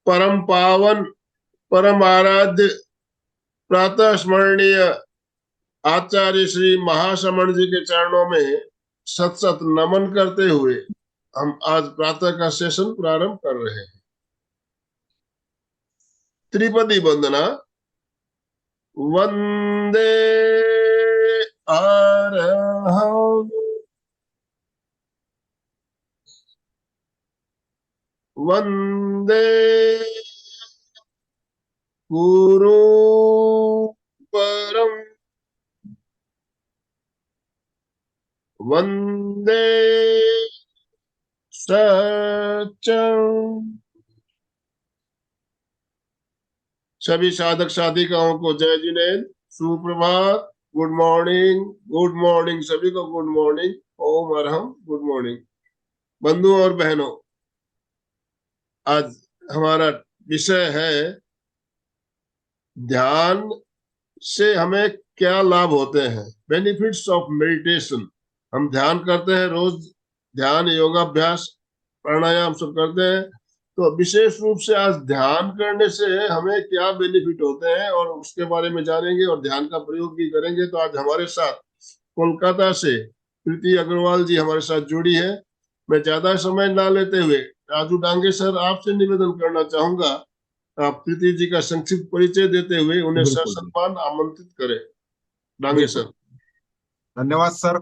परम पावन परम आराध्य प्रातः स्मरणीय आचार्य श्री महाश्रमण जी के चरणों में सत सत नमन करते हुए हम आज प्रातः का सेशन प्रारंभ कर रहे हैं। त्रिपदी वंदना। वंदे अरहं वंदे गुरु परम वंदे सच्चं। सभी साधक साधिकाओं को जय जिनेन्द्र, सुप्रभात, गुड मॉर्निंग। गुड मॉर्निंग सभी को, गुड मॉर्निंग। ओम अरहम, गुड मॉर्निंग बंधु और बहनों। आज हमारा विषय है ध्यान से हमें क्या लाभ होते हैं, बेनिफिट्स ऑफ मेडिटेशन। हम ध्यान करते हैं रोज, ध्यान योगाभ्यास प्राणायाम सब करते हैं, तो विशेष रूप से आज ध्यान करने से हमें क्या बेनिफिट होते हैं और उसके बारे में जानेंगे और ध्यान का प्रयोग भी करेंगे। तो आज हमारे साथ कोलकाता से प्रीति अग्रवाल जी हमारे साथ जुड़ी है। मैं ज्यादा समय ना लेते हुए राजू डांगे सर आपसे निवेदन करना चाहूंगा, आप प्रीति जी का संक्षिप्त परिचय देते हुए उन्हें ससम्मान आमंत्रित करें। डांगे सर। धन्यवाद सर।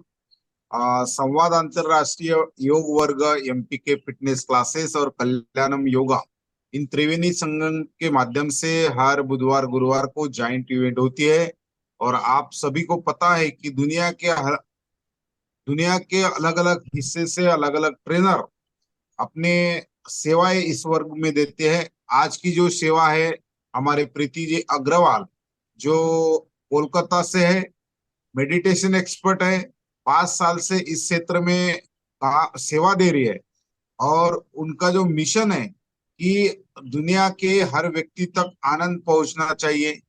संवाद अंतरराष्ट्रीय योग वर्ग, एमपीके फिटनेस क्लासेस और कल्याणम योगा, इन त्रिवेणी संगम के माध्यम से हर बुधवार गुरुवार को जॉइंट इवेंट होती है। और आप सभी को पता है कि दुनिया के अलग अलग हिस्से से अलग अलग ट्रेनर अपने सेवाएं इस वर्ग में देते हैं। आज की जो सेवा है हमारे प्रीति जी अग्रवाल, जो कोलकाता से है, मेडिटेशन एक्सपर्ट है, 5 साल से इस क्षेत्र में सेवा दे रही है। और उनका जो मिशन है कि दुनिया के हर व्यक्ति तक आनंद पहुंचना चाहिए,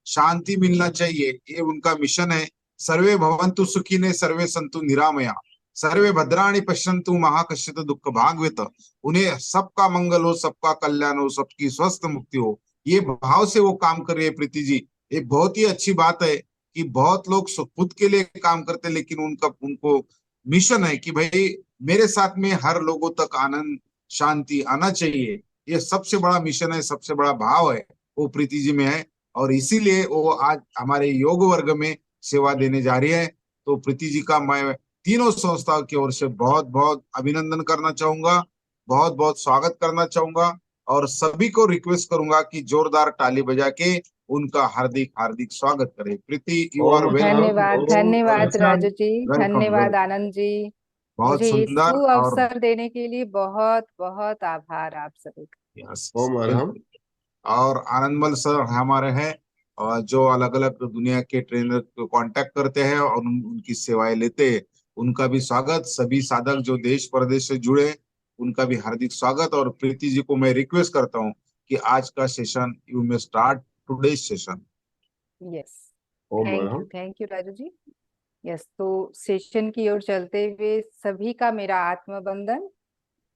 शांति मिलना चाहिए, ये उनका मिशन है। सर्वे भवन्तु सुखिने सर्वे सन्तु निरामया सर्वे भद्राणि पश्यन्तु महाकश्चित दुख भाग्यत। उन्हें सबका मंगल हो, सबका कल्याण हो, सबकी स्वस्थ मुक्ति हो, ये भाव से वो काम कर रही है प्रीति जी। ये बहुत ही अच्छी बात है कि बहुत लोग खुद के लिए काम करते हैं, लेकिन उनको मिशन है कि भाई मेरे साथ में हर लोगों तक आनंद शांति आना चाहिए। ये सबसे बड़ा मिशन है, सबसे बड़ा भाव है, वो प्रीति जी में है। और इसीलिए वो आज हमारे योग वर्ग में सेवा देने जा रही है। तो प्रीति जी का मैं तीनों संस्थाओं की ओर से बहुत बहुत अभिनंदन करना चाहूंगा, बहुत बहुत स्वागत करना चाहूंगा। और सभी को रिक्वेस्ट करूंगा कि जोरदार ताली बजा के उनका हार्दिक हार्दिक स्वागत करें। प्रीति, यू आर वेलकम। धन्यवाद, धन्यवाद राजू जी, धन्यवाद आनंद जी। बहुत मुझे ये सुंदर अवसर देने के लिए बहुत बहुत आभार आप सभी का। और आनंदमल सर हमारे हैं, और जो अलग अलग दुनिया के ट्रेनर को कांटेक्ट करते हैं और उनकी सेवाएं लेते हैं, उनका भी स्वागत। सभी साधक जो देश प्रदेश से जुड़े, उनका भी हार्दिक स्वागत। और प्रीति जी को मैं रिक्वेस्ट करता हूँ कि आज का session you may start today session. Yes, thank you Raju ji. Yes, तो सेशन की ओर चलते हुए सभी का मेरा आत्मबंधन।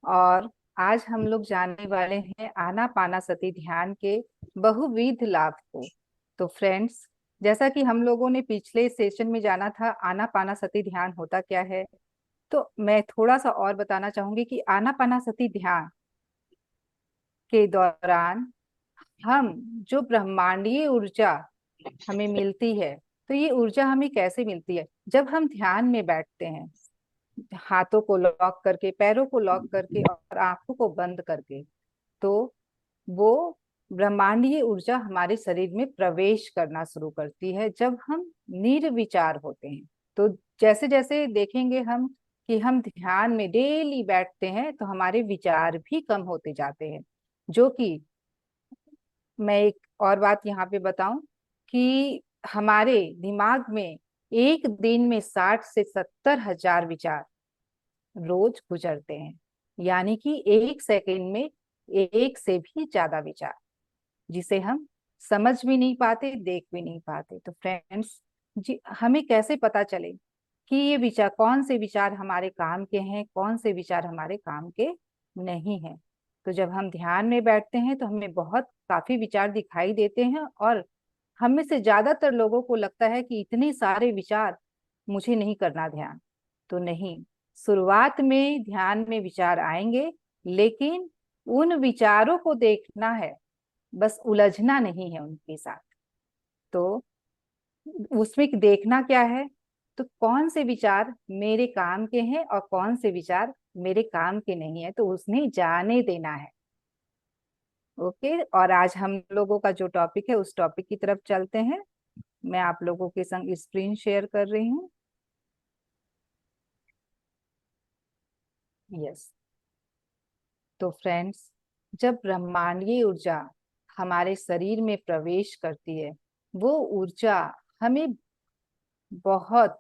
और आज हम लोग जानने वाले हैं आनापानासति ध्यान के बहुविध लाभ को। तो फ्रेंड्स, जैसा कि हम लोगों ने पिछले सेशन में जाना था आनापानासति ध्यान होता क्या है, तो मैं थोड़ा सा और बताना चाहूंगी कि आनापानासति ध्यान के दौरान हम जो ब्रह्मांडीय ऊर्जा हमें मिलती है, तो ये ऊर्जा हमें कैसे मिलती है? जब हम ध्यान में बैठते हैं, हाथों को लॉक करके, पैरों को लॉक करके और आंखों को बंद करके, तो वो ब्रह्मांडीय ऊर्जा हमारे शरीर में प्रवेश करना शुरू करती है जब हम निर्विचार होते हैं। तो जैसे जैसे देखेंगे हम कि हम ध्यान में डेली बैठते हैं, तो हमारे विचार भी कम होते जाते हैं। जो कि मैं एक और बात यहाँ पे बताऊं कि हमारे दिमाग में एक दिन में 60 से 70 हजार विचार रोज गुजरते हैं, यानी कि एक सेकंड में एक से भी ज्यादा विचार, जिसे हम समझ भी नहीं पाते, देख भी नहीं पाते। तो फ्रेंड्स जी, हमें कैसे पता चले कि ये विचार, कौन से विचार हमारे काम के हैं, कौन से विचार हमारे काम के नहीं हैं? तो जब हम ध्यान में बैठते हैं तो हमें बहुत काफी विचार दिखाई देते हैं, और हम में से ज्यादातर लोगों को लगता है कि इतने सारे विचार, मुझे नहीं करना ध्यान। तो नहीं, शुरुआत में ध्यान में विचार आएंगे, लेकिन उन विचारों को देखना है, बस उलझना नहीं है उनके साथ। तो उसमें देखना क्या है, तो कौन से विचार मेरे काम के हैं और कौन से विचार मेरे काम के नहीं है, तो उसने जाने देना है। ओके, और आज हम लोगों का जो टॉपिक है उस टॉपिक की तरफ चलते हैं। मैं आप लोगों के संग स्क्रीन शेयर कर रही हूँ। यस, तो फ्रेंड्स, जब ब्रह्मांडीय ऊर्जा हमारे शरीर में प्रवेश करती है, वो ऊर्जा हमें बहुत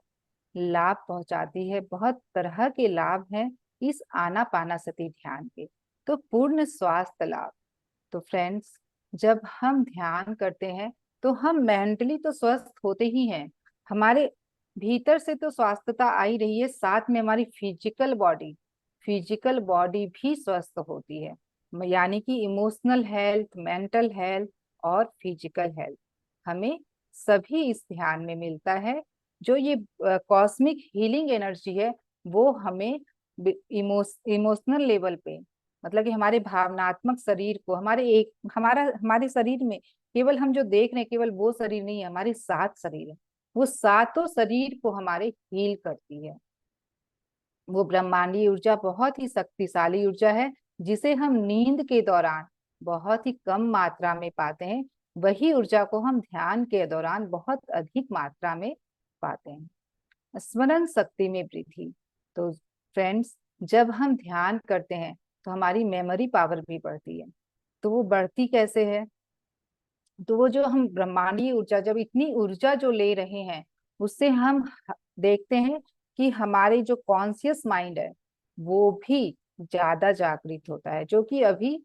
लाभ पहुंचाती है। बहुत तरह के लाभ हैं इस आनापानासति ध्यान के। तो पूर्ण स्वास्थ्य लाभ। तो फ्रेंड्स, जब हम ध्यान करते हैं तो हम मेंटली तो स्वस्थ होते ही हैं, हमारे भीतर से तो स्वास्थ्यता आ ही रही है, साथ में हमारी फिजिकल बॉडी भी स्वस्थ होती है। यानी कि इमोशनल हेल्थ, मेंटल हेल्थ और फिजिकल हेल्थ हमें सभी इस ध्यान में मिलता है। जो ये कॉस्मिक हीलिंग एनर्जी है, वो हमें इमोशनल लेवल पे, मतलब कि हमारे भावनात्मक शरीर को, हमारे शरीर में केवल हम जो देख रहे हैं केवल वो शरीर नहीं है, हमारे 7 शरीर है, वो सातों शरीर को हमारे हील करती है। वो ब्रह्मांडीय ऊर्जा बहुत ही शक्तिशाली ऊर्जा है, जिसे हम नींद के दौरान बहुत ही कम मात्रा में पाते हैं। वही ऊर्जा को हम ध्यान के दौरान बहुत अधिक मात्रा में पाते हैं। स्मरण शक्ति में वृद्धि। तो फ्रेंड्स, जब हम ध्यान करते हैं तो हमारी मेमोरी पावर भी बढ़ती है। तो वो बढ़ती कैसे है, तो वो जो हम ब्रह्मांडीय ऊर्जा, जब इतनी ऊर्जा जो ले रहे हैं, उससे हम देखते हैं कि हमारे जो कॉन्शियस माइंड है वो भी ज्यादा जागृत होता है, जो कि अभी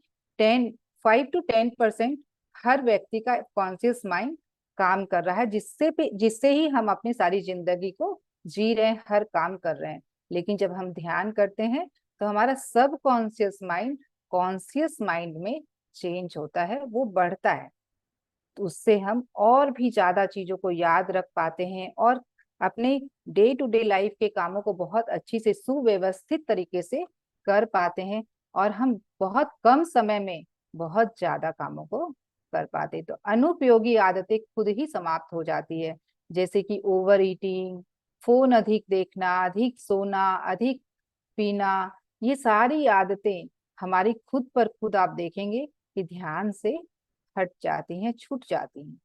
5 to 10% हर व्यक्ति का कॉन्शियस माइंड काम कर रहा है, जिससे ही हम अपनी सारी जिंदगी को जी रहे हैं, हर काम कर रहे हैं। लेकिन जब हम ध्यान करते हैं तो हमारा सब कॉन्शियस माइंड कॉन्शियस माइंड में चेंज होता है, वो बढ़ता है। तो उससे हम और भी ज्यादा चीजों को याद रख पाते हैं, और अपने डे टू डे लाइफ के कामों को बहुत अच्छी से सुव्यवस्थित तरीके से कर पाते हैं, और हम बहुत कम समय में बहुत ज्यादा कामों को कर पाते हैं। तो अनुपयोगी आदतें खुद ही समाप्त हो जाती है, जैसे कि ओवर ईटिंग, फोन अधिक देखना, अधिक सोना, अधिक पीना। ये सारी आदतें हमारी खुद पर खुद आप देखेंगे कि ध्यान से हट जाती हैं, छूट जाती हैं।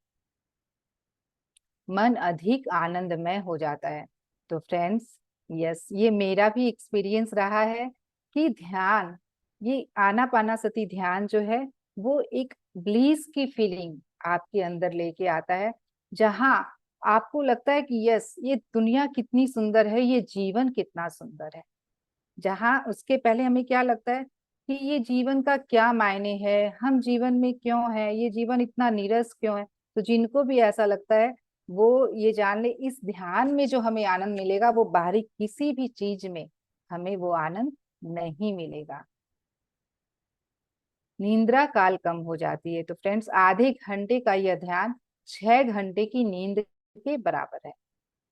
मन अधिक आनंदमय हो जाता है। तो फ्रेंड्स, यस, ये मेरा भी एक्सपीरियंस रहा है कि ध्यान, ये आनापानासति ध्यान जो है, वो एक ब्लीस की फीलिंग आपके अंदर लेके आता है, जहां आपको लगता है कि यस, ये दुनिया कितनी सुंदर है, ये जीवन कितना सुंदर है। जहां उसके पहले हमें क्या लगता है कि ये जीवन का क्या मायने है, हम जीवन में क्यों है, ये जीवन इतना नीरस क्यों है। तो जिनको भी ऐसा लगता है, वो ये जान ले, इस ध्यान में जो हमें आनंद मिलेगा वो बाहरी किसी भी चीज में हमें वो आनंद नहीं मिलेगा। निंद्रा काल कम हो जाती है। तो फ्रेंड्स, आधे घंटे का यह ध्यान 6 घंटे की नींद के बराबर है।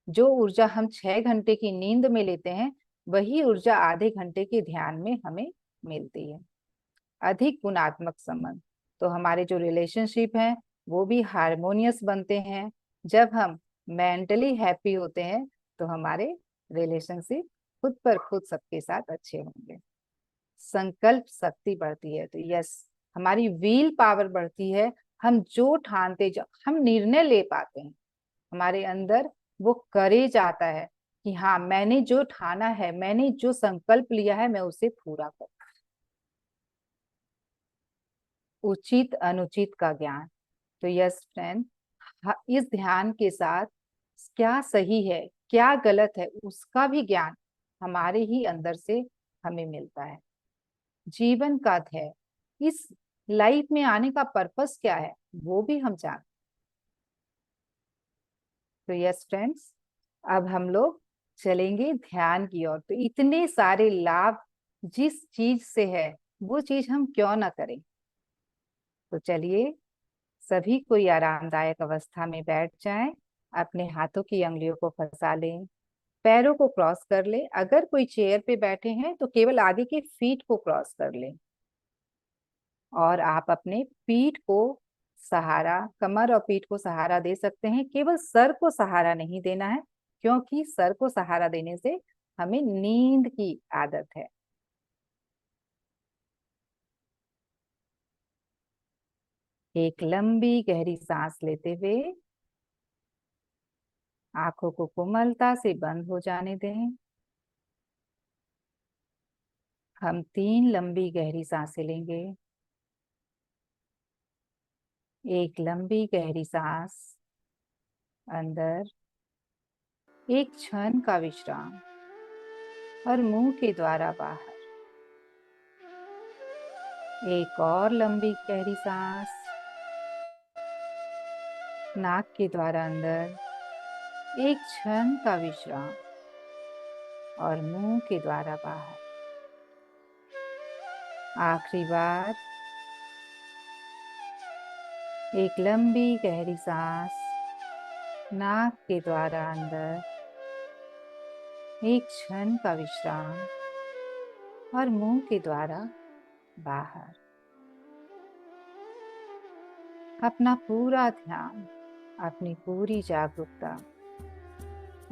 जो ऊर्जा हम 6 घंटे की नींद में लेते हैं, वही ऊर्जा आधे घंटे के ध्यान में हमें मिलती है। अधिक गुणात्मक संबंध। तो हमारे जो रिलेशनशिप हैं वो भी हारमोनियस बनते हैं। जब हम मेंटली हैप्पी होते हैं तो हमारे रिलेशनशिप खुद पर खुद सबके साथ अच्छे होंगे। संकल्प शक्ति बढ़ती है। तो यस, हमारी विल पावर बढ़ती है। हम जो ठानते, जो हम निर्णय ले पाते हैं, हमारे अंदर वो करेज आता है कि हाँ, मैंने जो ठाना है, मैंने जो संकल्प लिया है, मैं उसे पूरा करूं। उचित अनुचित का ज्ञान। तो यस फ्रेंड, इस ध्यान के साथ क्या सही है क्या गलत है उसका भी ज्ञान हमारे ही अंदर से हमें मिलता है। जीवन का ध्येय, इस लाइफ में आने का पर्पस क्या है, वो भी हम जानते। तो यस फ्रेंड्स, अब हम लोग चलेंगे ध्यान की ओर। तो इतने सारे लाभ जिस चीज से है, वो चीज हम क्यों ना करें। तो चलिए सभी कोई आरामदायक अवस्था में बैठ जाएं, अपने हाथों की अंगुलियों को फंसा लें, पैरों को क्रॉस कर ले। अगर कोई चेयर पे बैठे हैं तो केवल आगे के फीट को क्रॉस कर लें, और आप अपने पीठ को सहारा, कमर और पीठ को सहारा दे सकते हैं। केवल सर को सहारा नहीं देना है, क्योंकि सर को सहारा देने से हमें नींद की आदत है। एक लंबी गहरी सांस लेते हुए आंखों को कोमलता से बंद हो जाने दें। हम 3 लंबी गहरी सांसें लेंगे। एक लंबी गहरी सांस अंदर, एक क्षण का विश्राम, और मुंह के द्वारा बाहर। एक और लंबी गहरी सांस, नाक के द्वारा अंदर, एक क्षण का विश्राम, और मुंह के द्वारा बाहर। आखिरी बार एक लंबी गहरी सांस, नाक के द्वारा अंदर, एक क्षण का विश्राम, और मुंह के द्वारा बाहर। अपना पूरा ध्यान, अपनी पूरी जागरूकता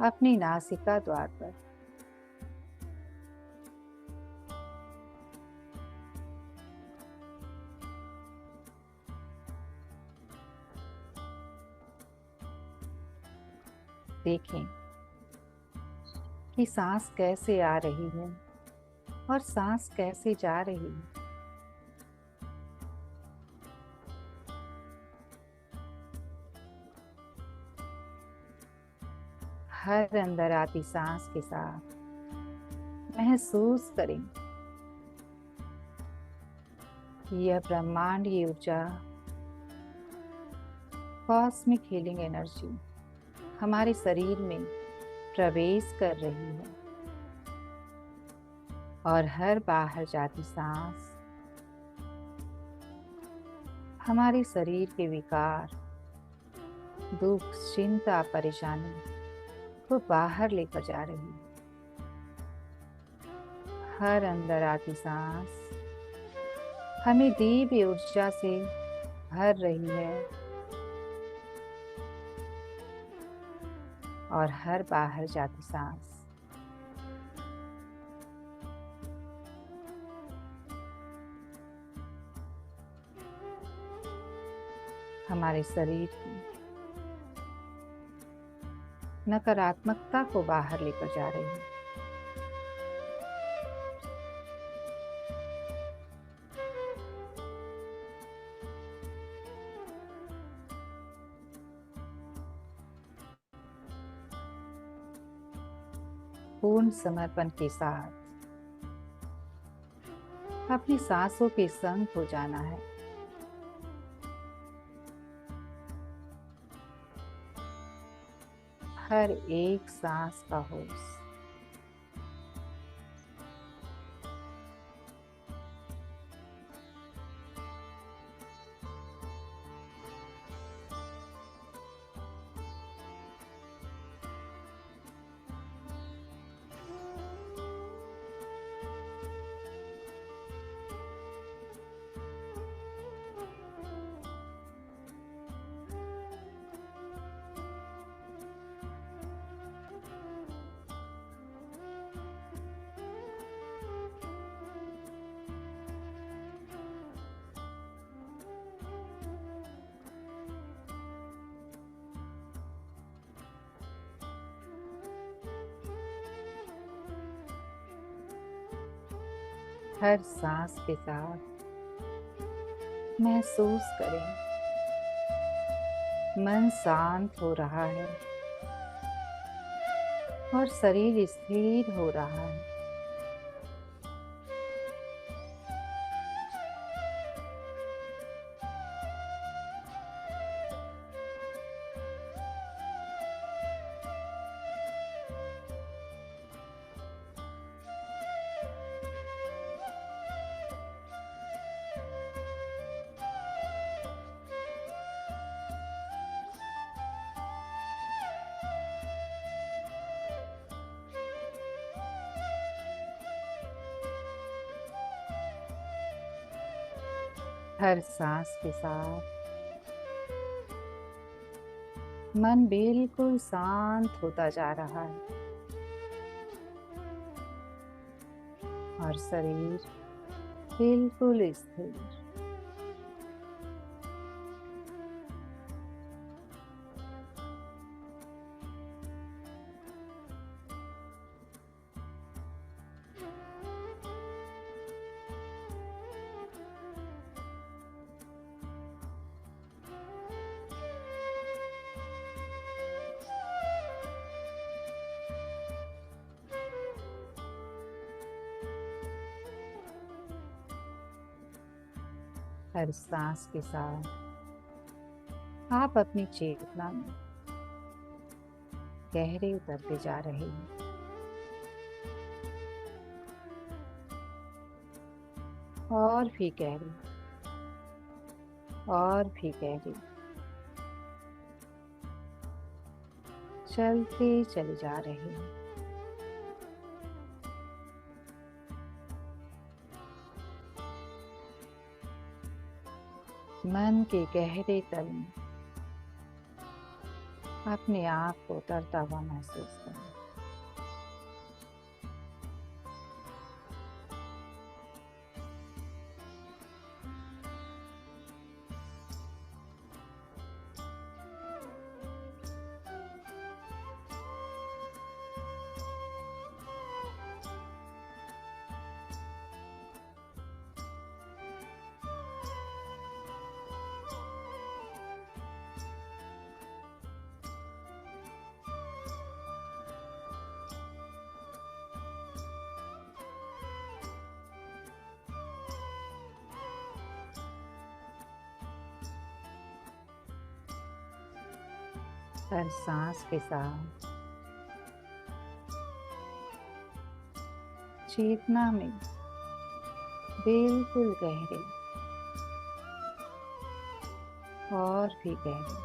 अपनी नासिका द्वार पर। देखें कि सांस कैसे आ रही है और सांस कैसे जा रही है। हर अंदर आती सांस के साथ महसूस करें कि यह ब्रह्मांडीय ऊर्जा, कॉस्मिक हीलिंग एनर्जी हमारे शरीर में प्रवेश कर रही है, और हर बाहर जाती सांस हमारे शरीर के विकार, दुख, चिंता, परेशानी को बाहर लेकर जा रही है। हर अंदर आती सांस हमें दिव्य ऊर्जा से भर रही है, और हर बाहर जाती सांस हमारे शरीर की नकारात्मकता को बाहर लेकर जा रही है। पूर्ण समर्पण के साथ अपनी सांसों के संग हो जाना है। हर एक सांस का होश हर सांस के साथ महसूस करें मन शांत हो रहा है और शरीर स्थिर हो रहा है। हर सांस के साथ मन बिल्कुल शांत होता जा रहा है और शरीर बिल्कुल स्थिर। हर सांस के साथ आप अपनी चेतना में गहरे उतरते जा रहे हैं। और भी गहरे, और भी गहरे चलते चले जा रहे हैं। मन के गहरे तल में अपने आप को उतरता हुआ महसूस करें। हर सांस के साथ चेतना में बिल्कुल गहरे और भी गहरे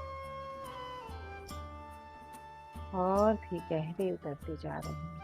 और भी गहरे उतरते जा रहे हैं।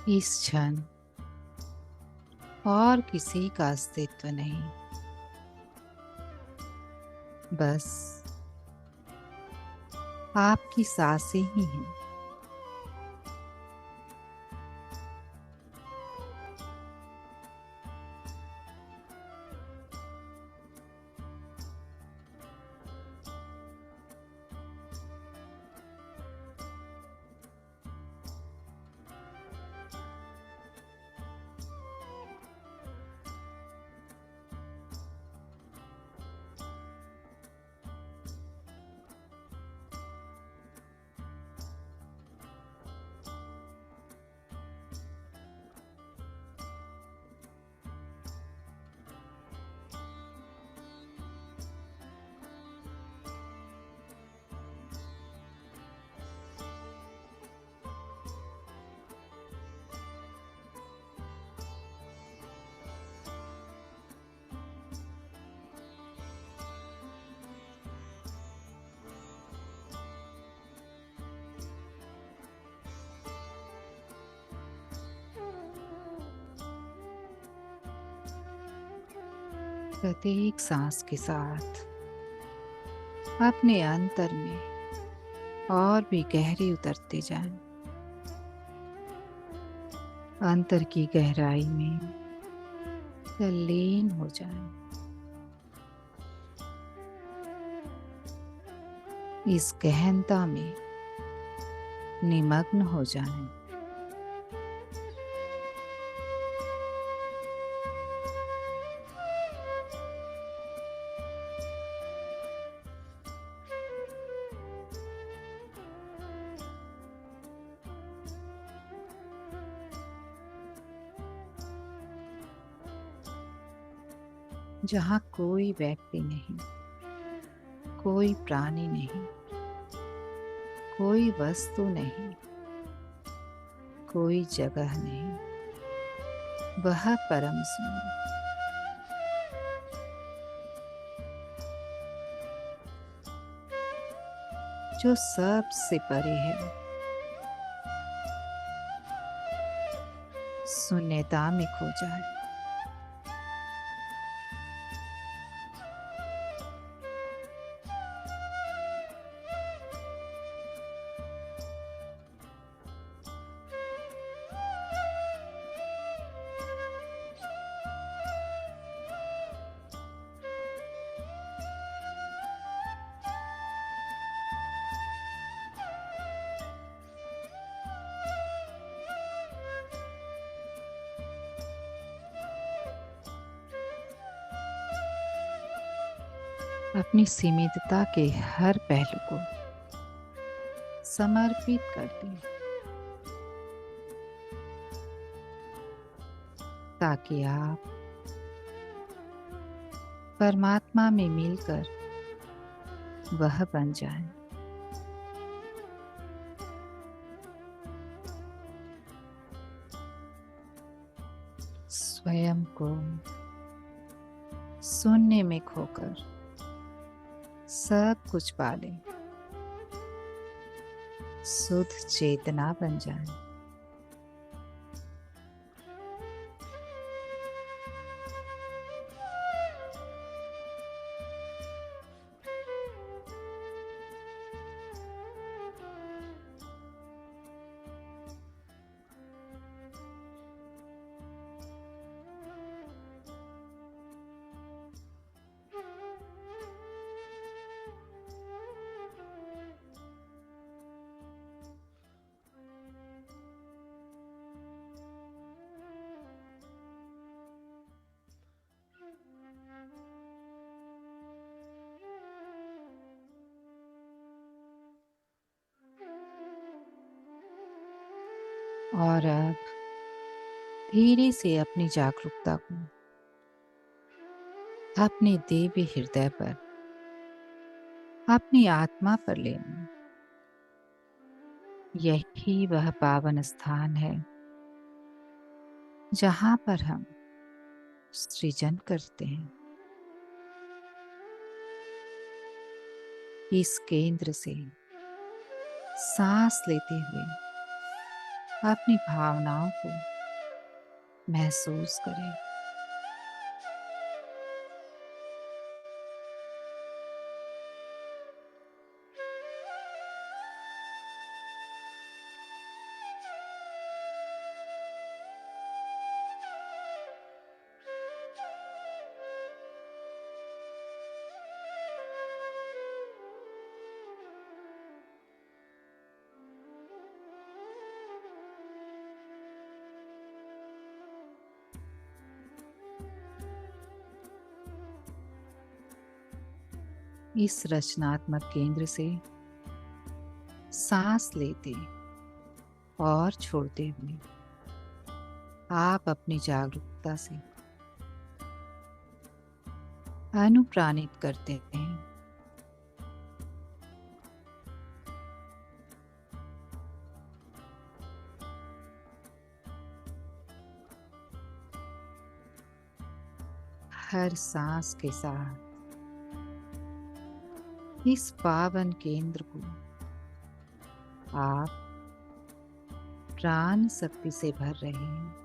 इस क्षण और किसी का अस्तित्व नहीं, बस आपकी सांसें ही हैं। प्रत्येक सांस के साथ अपने अंतर में और भी गहरे उतरते जाएं। अंतर की गहराई में तल्लीन हो जाएं। इस गहनता में निमग्न हो जाएं। जहाँ कोई व्यक्ति नहीं, कोई प्राणी नहीं, कोई वस्तु नहीं, कोई जगह नहीं, वह परम शून्य जो सबसे परे है, शून्यता में खो जाए। अपनी सीमितता के हर पहलू को समर्पित कर दें, ताकि आप परमात्मा में मिलकर वह बन जाएं। स्वयं को शून्य में खोकर सब कुछ पाले, शुद्ध चेतना बन जाए। और अब धीरे से अपनी जागरूकता को अपने दिव्य हृदय पर, अपनी आत्मा पर ले आएं। यही वह पावन स्थान है जहां पर हम सृजन करते हैं। इस केंद्र से सांस लेते हुए अपनी भावनाओं को महसूस करें। इस रचनात्मक केंद्र से सांस लेते और छोड़ते हुए आप अपनी जागरूकता से अनुप्राणित करते हैं। हर सांस के साथ इस पावन केंद्र को आप प्राण शक्ति से भर रहे हैं।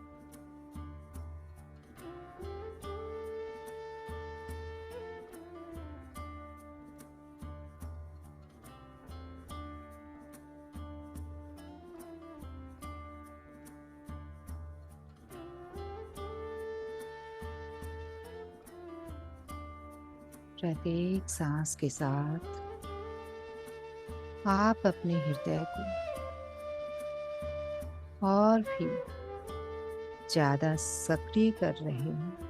प्रत्येक सांस के साथ आप अपने हृदय को और भी ज्यादा सक्रिय कर रहे हैं।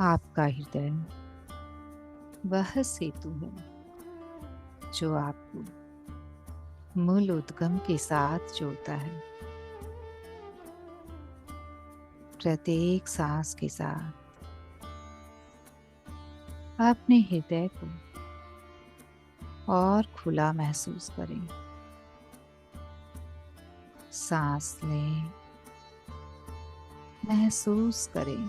आपका हृदय वह सेतु है जो आपको मूल उद्गम के साथ जोड़ता है। प्रत्येक सांस के साथ अपने हृदय को और खुला महसूस करें। सांस लें, महसूस करें।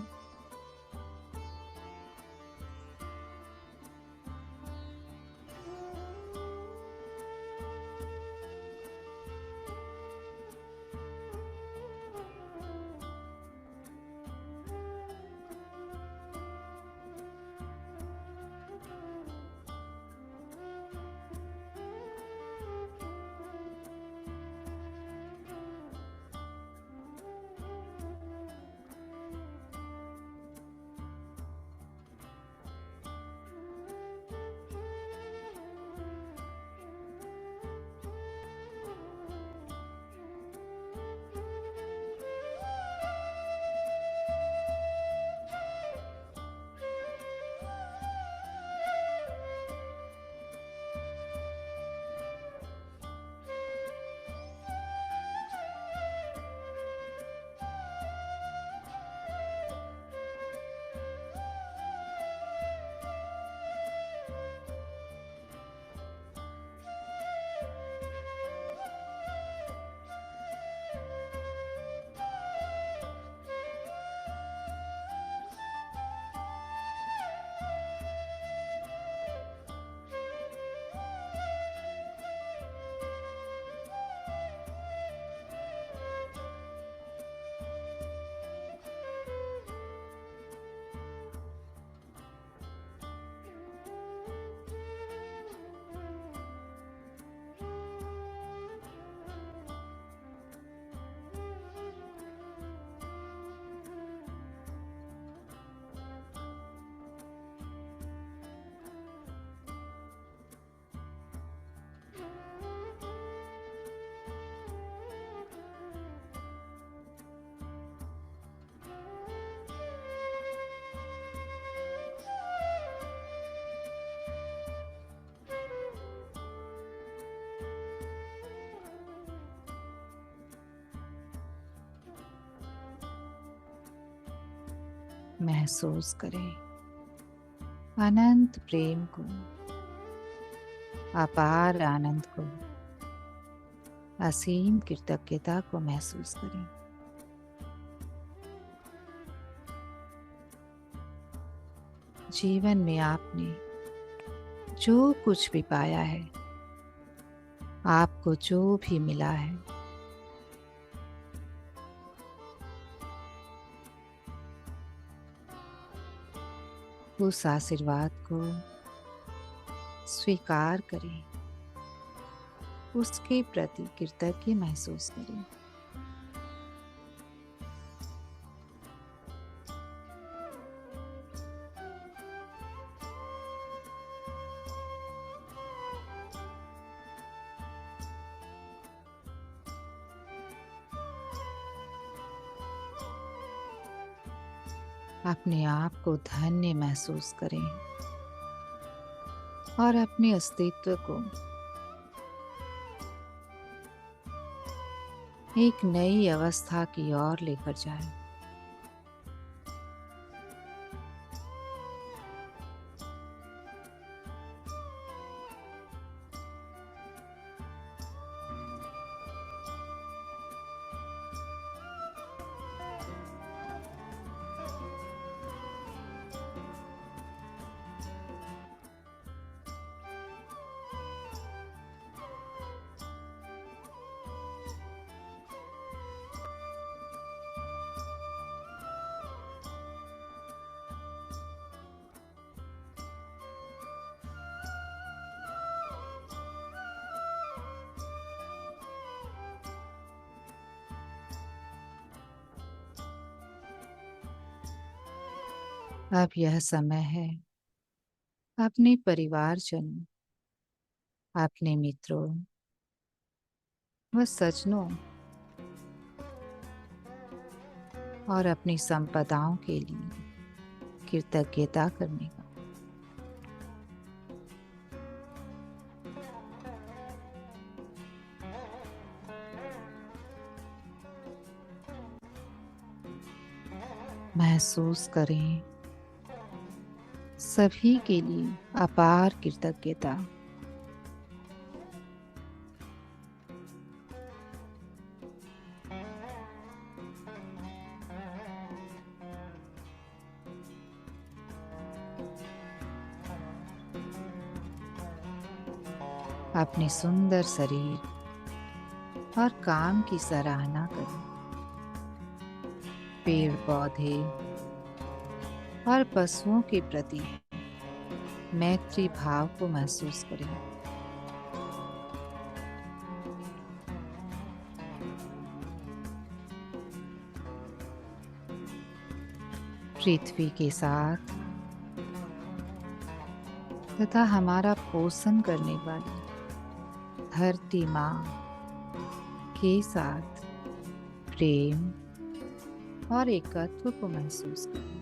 महसूस करें अनंत प्रेम को, अपार आनंद को, असीम कृतज्ञता को महसूस करें। जीवन में आपने जो कुछ भी पाया है, आपको जो भी मिला है, उस आशीर्वाद को स्वीकार करें, उसके प्रति कृतज्ञ महसूस करें। अपने आप को धन्य महसूस करें और अपने अस्तित्व को एक नई अवस्था की ओर लेकर जाएं। अब यह समय है अपने परिवारजनों, अपने मित्रों व सज्जनों और अपनी संपदाओं के लिए कृतज्ञता करने का। महसूस करें सभी के लिए अपार कृतज्ञता। अपने सुंदर शरीर और काम की सराहना करें। पेड़ पौधे और पशुओं के प्रति मैत्री भाव को महसूस करें। पृथ्वी के साथ तथा हमारा पोषण करने वाली धरती माँ के साथ प्रेम और एकत्व को महसूस करें।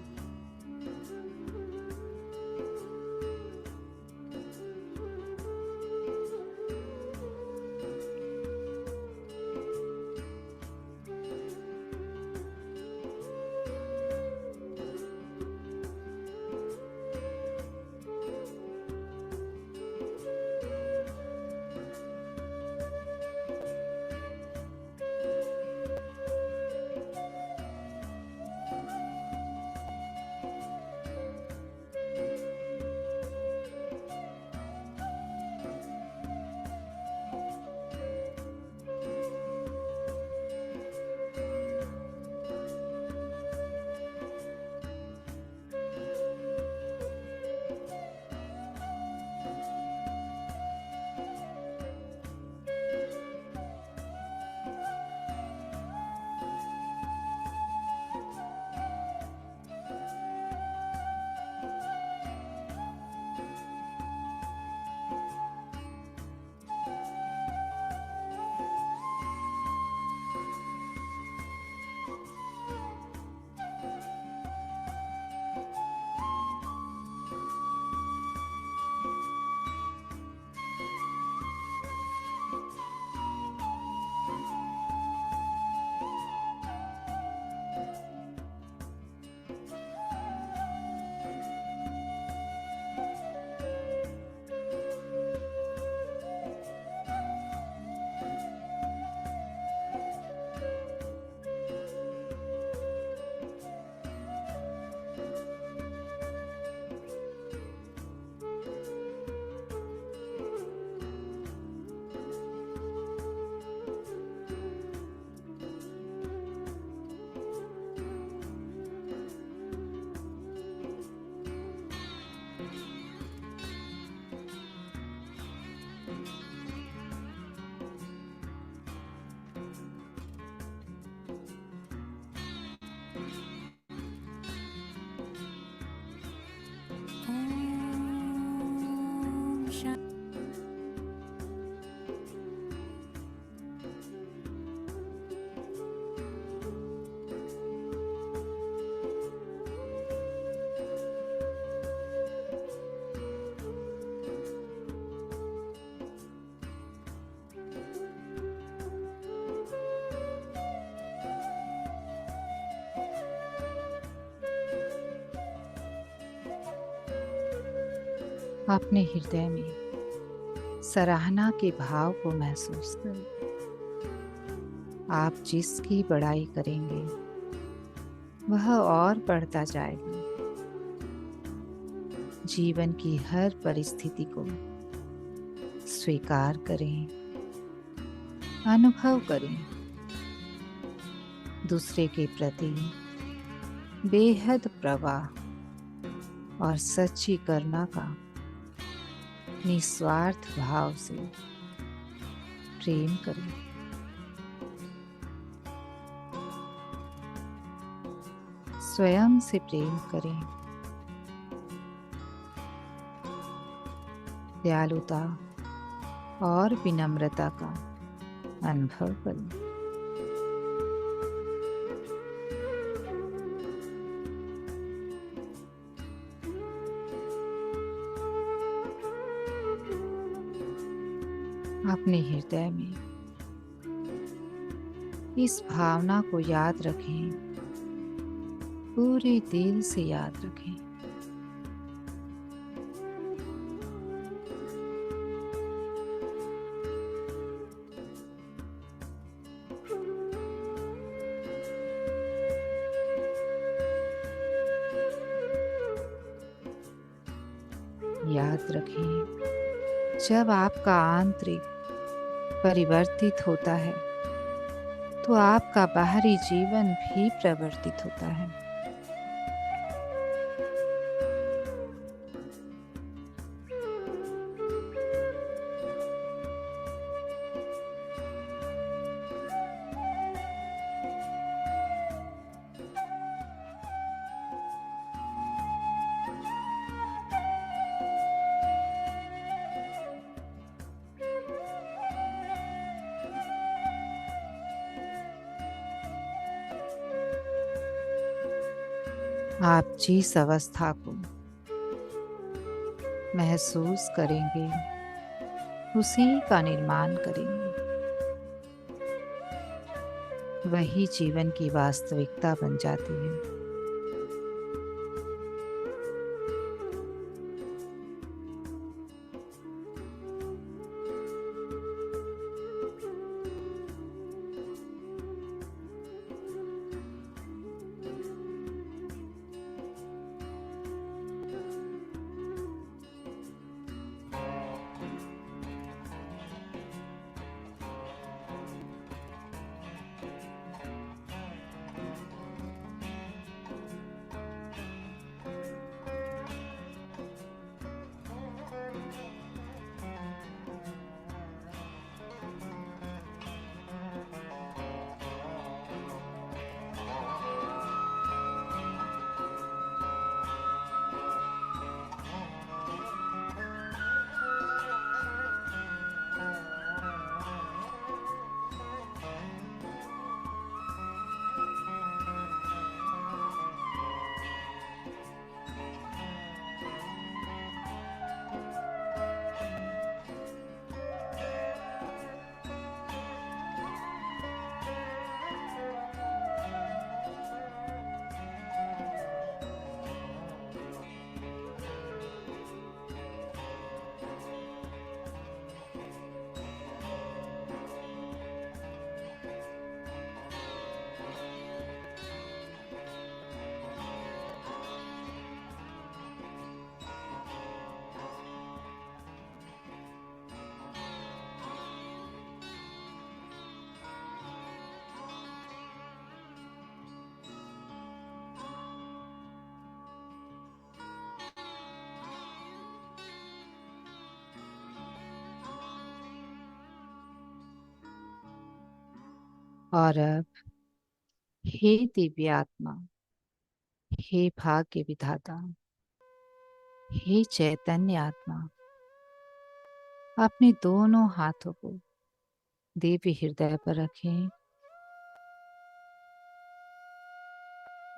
अपने हृदय में सराहना के भाव को महसूस करें। आप जिसकी बड़ाई करेंगे वह और बढ़ता जाएगा। जीवन की हर परिस्थिति को स्वीकार करें, अनुभव करें। दूसरे के प्रति बेहद प्रवाह और सच्ची करुणा का निस्वार्थ भाव से प्रेम करें। स्वयं से प्रेम करें दयालुता और विनम्रता का अनुभव करें। अपने हृदय में इस भावना को याद रखें, पूरे दिल से याद रखें। याद रखें, जब आपका आंतरिक परिवर्तित होता है तो आपका बाहरी जीवन भी परिवर्तित होता है। आप जिस अवस्था को महसूस करेंगे उसी का निर्माण करेंगे। वही जीवन की वास्तविकता बन जाती है। और अब हे दिव्य आत्मा, हे भाग्य विधाता, हे चैतन्य आत्मा, अपने दोनों हाथों को दिव्य हृदय पर रखें।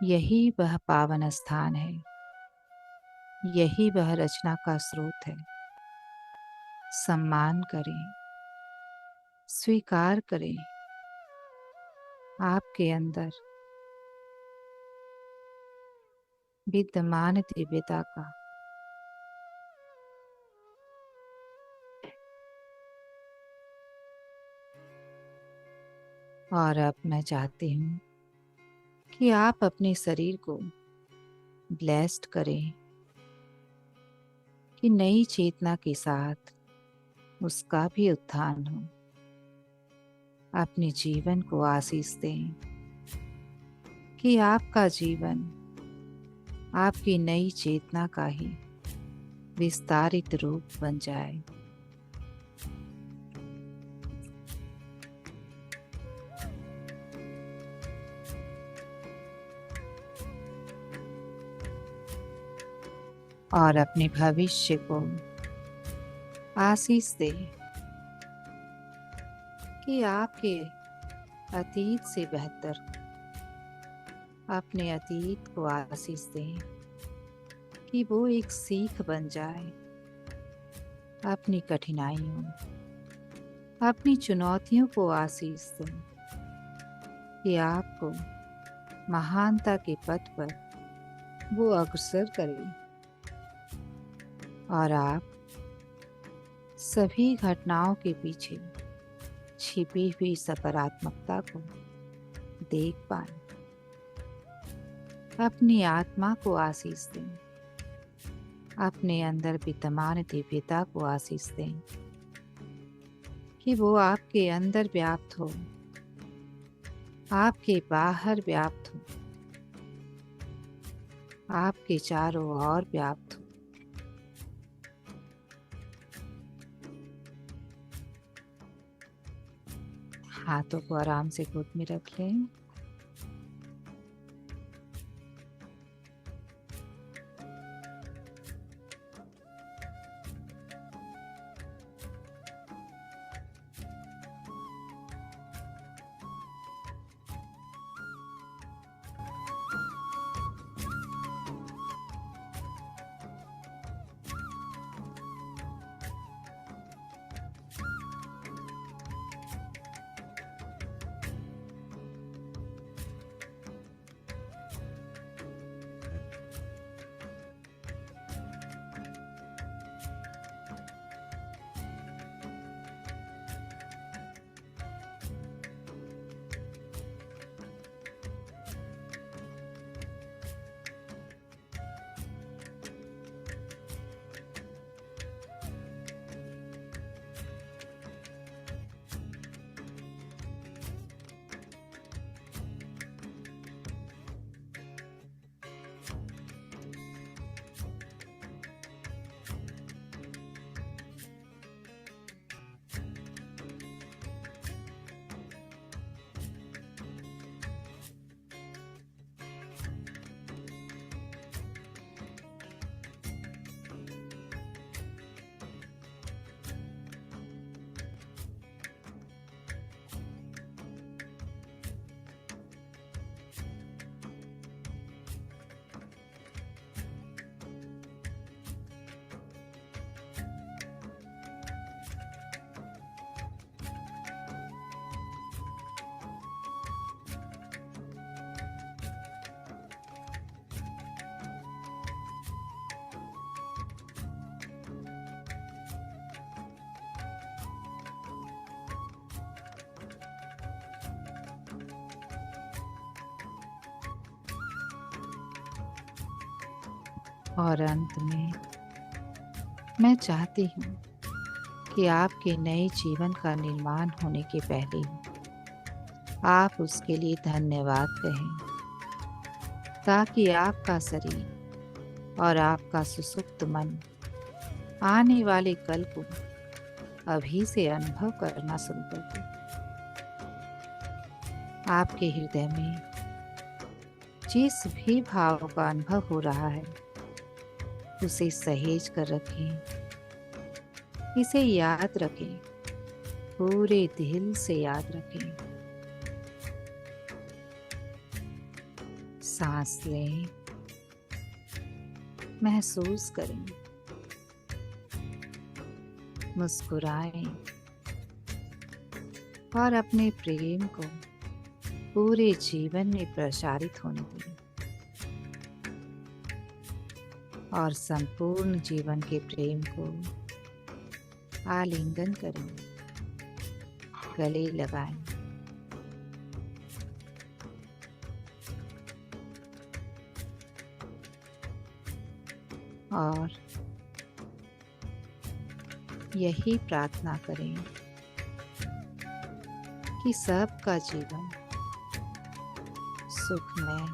यही वह पावन स्थान है, यही वह रचना का स्रोत है। सम्मान करें, स्वीकार करें आपके अंदर विद्यमान दिव्यता का। और अब मैं चाहती हूँ कि आप अपने शरीर को ब्लेस्ड करें कि नई चेतना के साथ उसका भी उत्थान हो। अपने जीवन को आशीष दें कि आपका जीवन आपकी नई चेतना का ही विस्तारित रूप बन जाए। और अपने भविष्य को आशीष दे कि आपके अतीत से बेहतर अपने अतीत को आशीष दें कि वो एक सीख बन जाए। अपनी कठिनाइयों, अपनी चुनौतियों को आशीष दें कि आपको महानता के पथ पर वो अग्रसर करे और आप सभी घटनाओं के पीछे छिपी हुई सकारात्मकता को देख पाएं। अपनी आत्मा को आशीष दें, अपने अंदर विद्यमान दिव्यता को आशीष दें कि वो आपके अंदर व्याप्त हो, आपके बाहर व्याप्त हो, आपके चारों ओर व्याप्त हो। हाथों को आराम से गोद में रख लें। और अंत में मैं चाहती हूँ कि आपके नए जीवन का निर्माण होने के पहले ही आप उसके लिए धन्यवाद कहें, ताकि आपका शरीर और आपका सुसुप्त मन आने वाले कल को अभी से अनुभव करना शुरू कर दे। आपके हृदय में जिस भी भाव का अनुभव हो रहा है उसे सहेज कर रखें, इसे याद रखें, पूरे दिल से याद रखें। सांस लें, महसूस करें, मुस्कुराएं और अपने प्रेम को पूरे जीवन में प्रसारित होने दें और संपूर्ण जीवन के प्रेम को आलिंगन करें, गले लगाएं। और यही प्रार्थना करें कि सबका जीवन सुखमय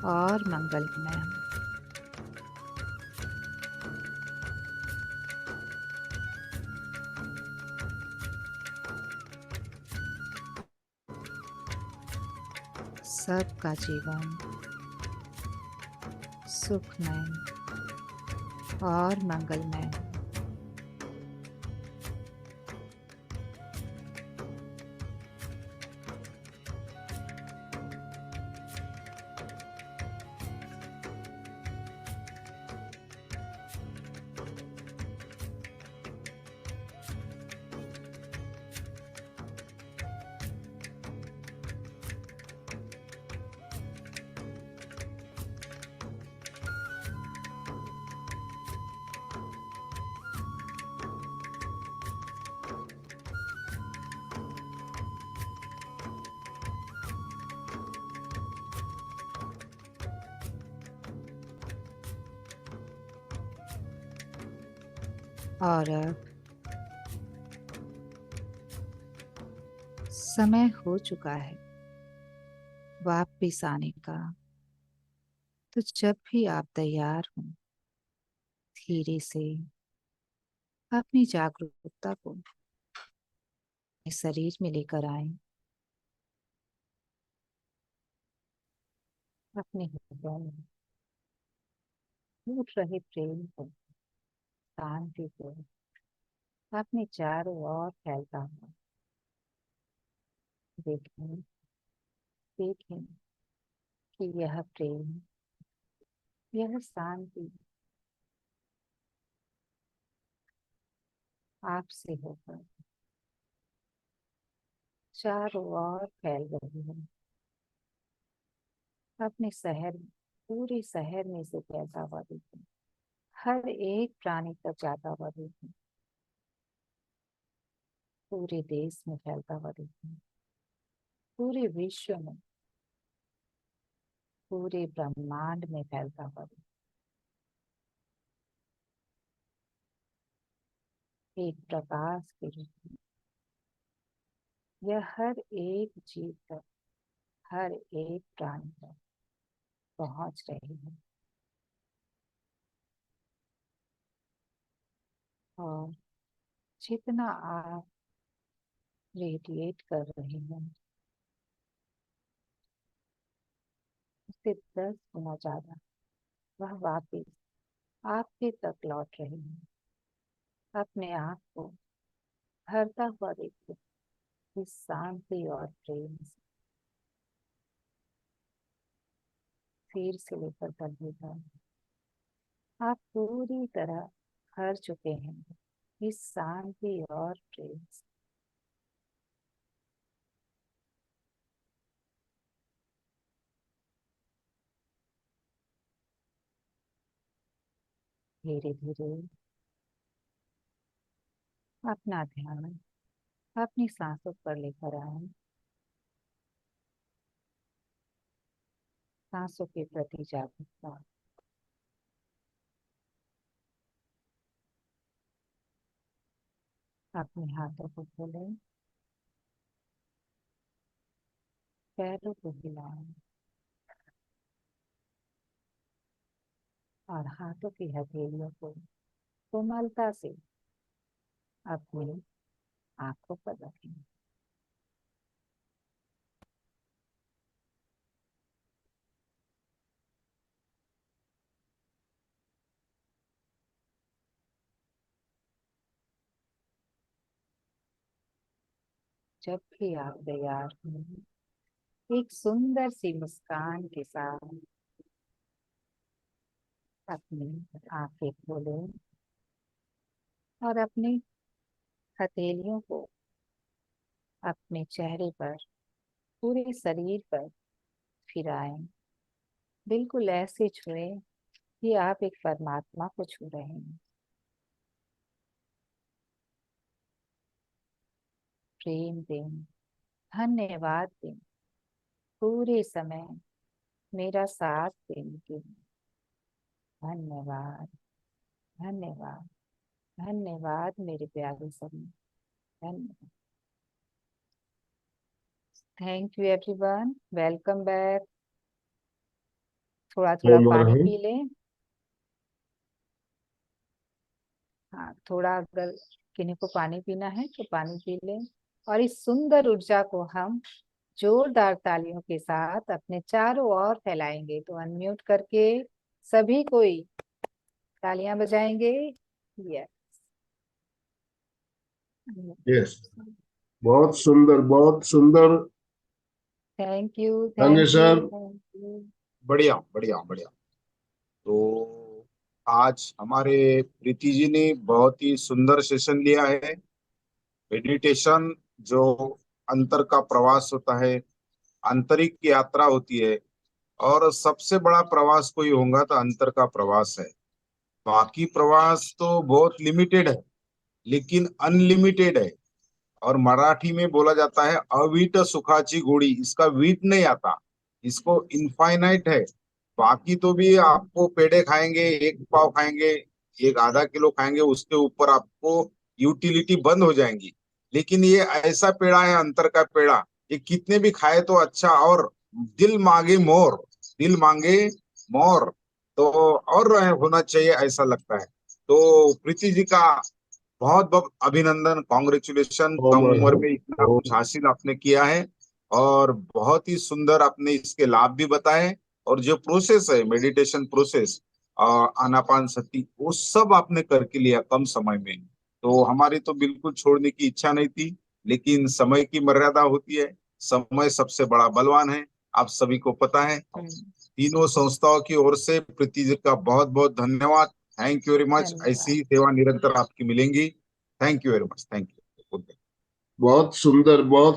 और मंगलमय हो। सबका जीवन सुखमय और मंगलमय हो। और अब समय हो चुका है वापिस आने का। तो जब भी आप तैयार हों, धीरे से अपनी जागरूकता को अपने शरीर में लेकर आएं। अपने हृदय में फूट रहे प्रेम को, शांति को अपने चारों ओर फैलता हुआ देखें। देखें कि यह प्रेम, यह शांति आपसे होकर चारों ओर फैल रही है। अपने शहर में, पूरे शहर में से फैलता हुआ देखें। हर एक प्राणी तक जाता हुआ देखें। पूरे देश में फैलता हुआ देखें। पूरे विश्व में, पूरे ब्रह्मांड में फैलता हुआ देखें। एक प्रकाश के रूप में यह हर एक जीव तक, हर एक प्राणी तक पहुंच रही है। और जितना आप रेडिएट कर रहे हैं, उससे 10 गुना ज्यादा वह वापिस आपके तक लौट रही है। अपने आप को भरता हुआ देखिए इस शांति और प्रेम से, सिर से लेकर कंधे तक आप पूरी तरह भर चुके हैं इस शांति और प्रेम से। धीरे धीरे अपना ध्यान अपनी सांसों पर लेकर आए। सांसों के प्रति जागरूकता। अपने हाथों को खोलें, पैरों को हिलाएं और हाथों की हथेलियों को कोमलता से अपनी आंखों पर रखें। जब भी आप तैयार हों, एक सुंदर सी मुस्कान के साथ अपनी आंखें खोलें और अपनी हथेलियों को अपने चेहरे पर, पूरे शरीर पर फिराएं। बिल्कुल ऐसे छुएं कि आप एक परमात्मा को छू रहे हैं। प्रेम दें, धन्यवाद दें, पूरे समय मेरा साथ देने के लिए धन्यवाद। धन्यवाद। धन्यवाद मेरे प्यारे सभी। धन्यवाद। Thank you everyone, welcome back. थोड़ा थोड़ा ओम पानी अरहं। पी लें। हाँ, थोड़ा अगर किन्हीं को पानी पीना है तो पानी पी लें। और इस सुंदर ऊर्जा को हम जोरदार तालियों के साथ अपने चारों ओर फैलाएंगे। तो अनम्यूट करके सभी कोई तालियां बजाएंगे। यस। यस, बहुत सुंदर, बहुत सुंदर। Thank you, thank you thank you, sir. Thank you. बढ़िया बढ़िया बढ़िया। तो आज हमारे प्रीति जी ने बहुत ही सुंदर सेशन लिया है। मेडिटेशन जो अंतर का प्रवास होता है, आंतरिक यात्रा होती है, और सबसे बड़ा प्रवास कोई होगा तो अंतर का प्रवास है। बाकी प्रवास तो बहुत लिमिटेड है, लेकिन अनलिमिटेड है। और मराठी में बोला जाता है अवीट सुखाची गोडी, इसका वीट नहीं आता, इसको इनफाइनाइट है। बाकी तो भी आपको पेड़े खाएंगे, एक पाव खाएंगे, एक आधा किलो खाएंगे उसके ऊपर आपको यूटिलिटी बंद हो जाएंगी। लेकिन ये ऐसा पेड़ा है, अंतर का पेड़ा, ये कितने भी खाए तो अच्छा। और दिल मांगे मोर, दिल मांगे मोर, तो और होना चाहिए ऐसा लगता है। तो प्रीति जी का बहुत बहुत अभिनंदन, कॉन्ग्रेचुलेशन, कम ओमर उम्र हम में इतना ओम कुछ हासिल आपने किया है। और बहुत ही सुंदर आपने इसके लाभ भी बताए। और जो प्रोसेस है, मेडिटेशन प्रोसेस, आनापान सती, वो सब आपने करके लिया कम समय में। तो हमारी तो बिल्कुल छोड़ने की इच्छा नहीं थी, लेकिन समय की मर्यादा होती है। समय सबसे बड़ा बलवान है, आप सभी को पता है। तीनों संस्थाओं की ओर से प्रीति जी का बहुत बहुत धन्यवाद। Thank you very much. ऐसी धन्यवाद। ही सेवा निरंतर आपकी मिलेंगी। Thank you very much. Thank you. बहुत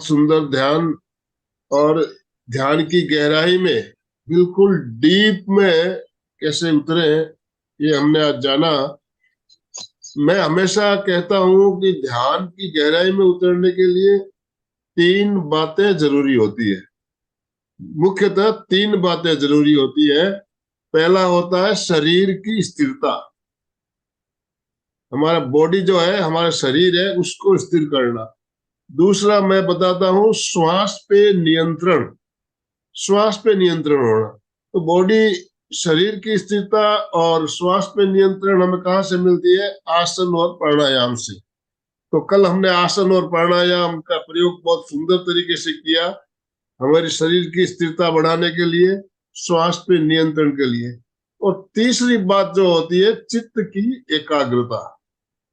सुंदर ध्यान, और ध्यान की गहराई में, बिल्कुल डीप में कैसे उतरे हैं, ये हमने आज जाना। मैं हमेशा कहता हूं कि ध्यान की गहराई में उतरने के लिए तीन बातें जरूरी होती है। मुख्यतः तीन बातें जरूरी होती है। पहला होता है शरीर की स्थिरता। हमारा बॉडी जो है, हमारा शरीर है, उसको स्थिर करना। दूसरा मैं बताता हूँ श्वास पे नियंत्रण, श्वास पे नियंत्रण होना। तो बॉडी, शरीर की स्थिरता और श्वास पे नियंत्रण हमें कहाँ से मिलती है? आसन और प्राणायाम से। तो कल हमने आसन और प्राणायाम का प्रयोग बहुत सुंदर तरीके से किया, हमारे शरीर की स्थिरता बढ़ाने के लिए, श्वास पे नियंत्रण के लिए। और तीसरी बात जो होती है चित्त की एकाग्रता।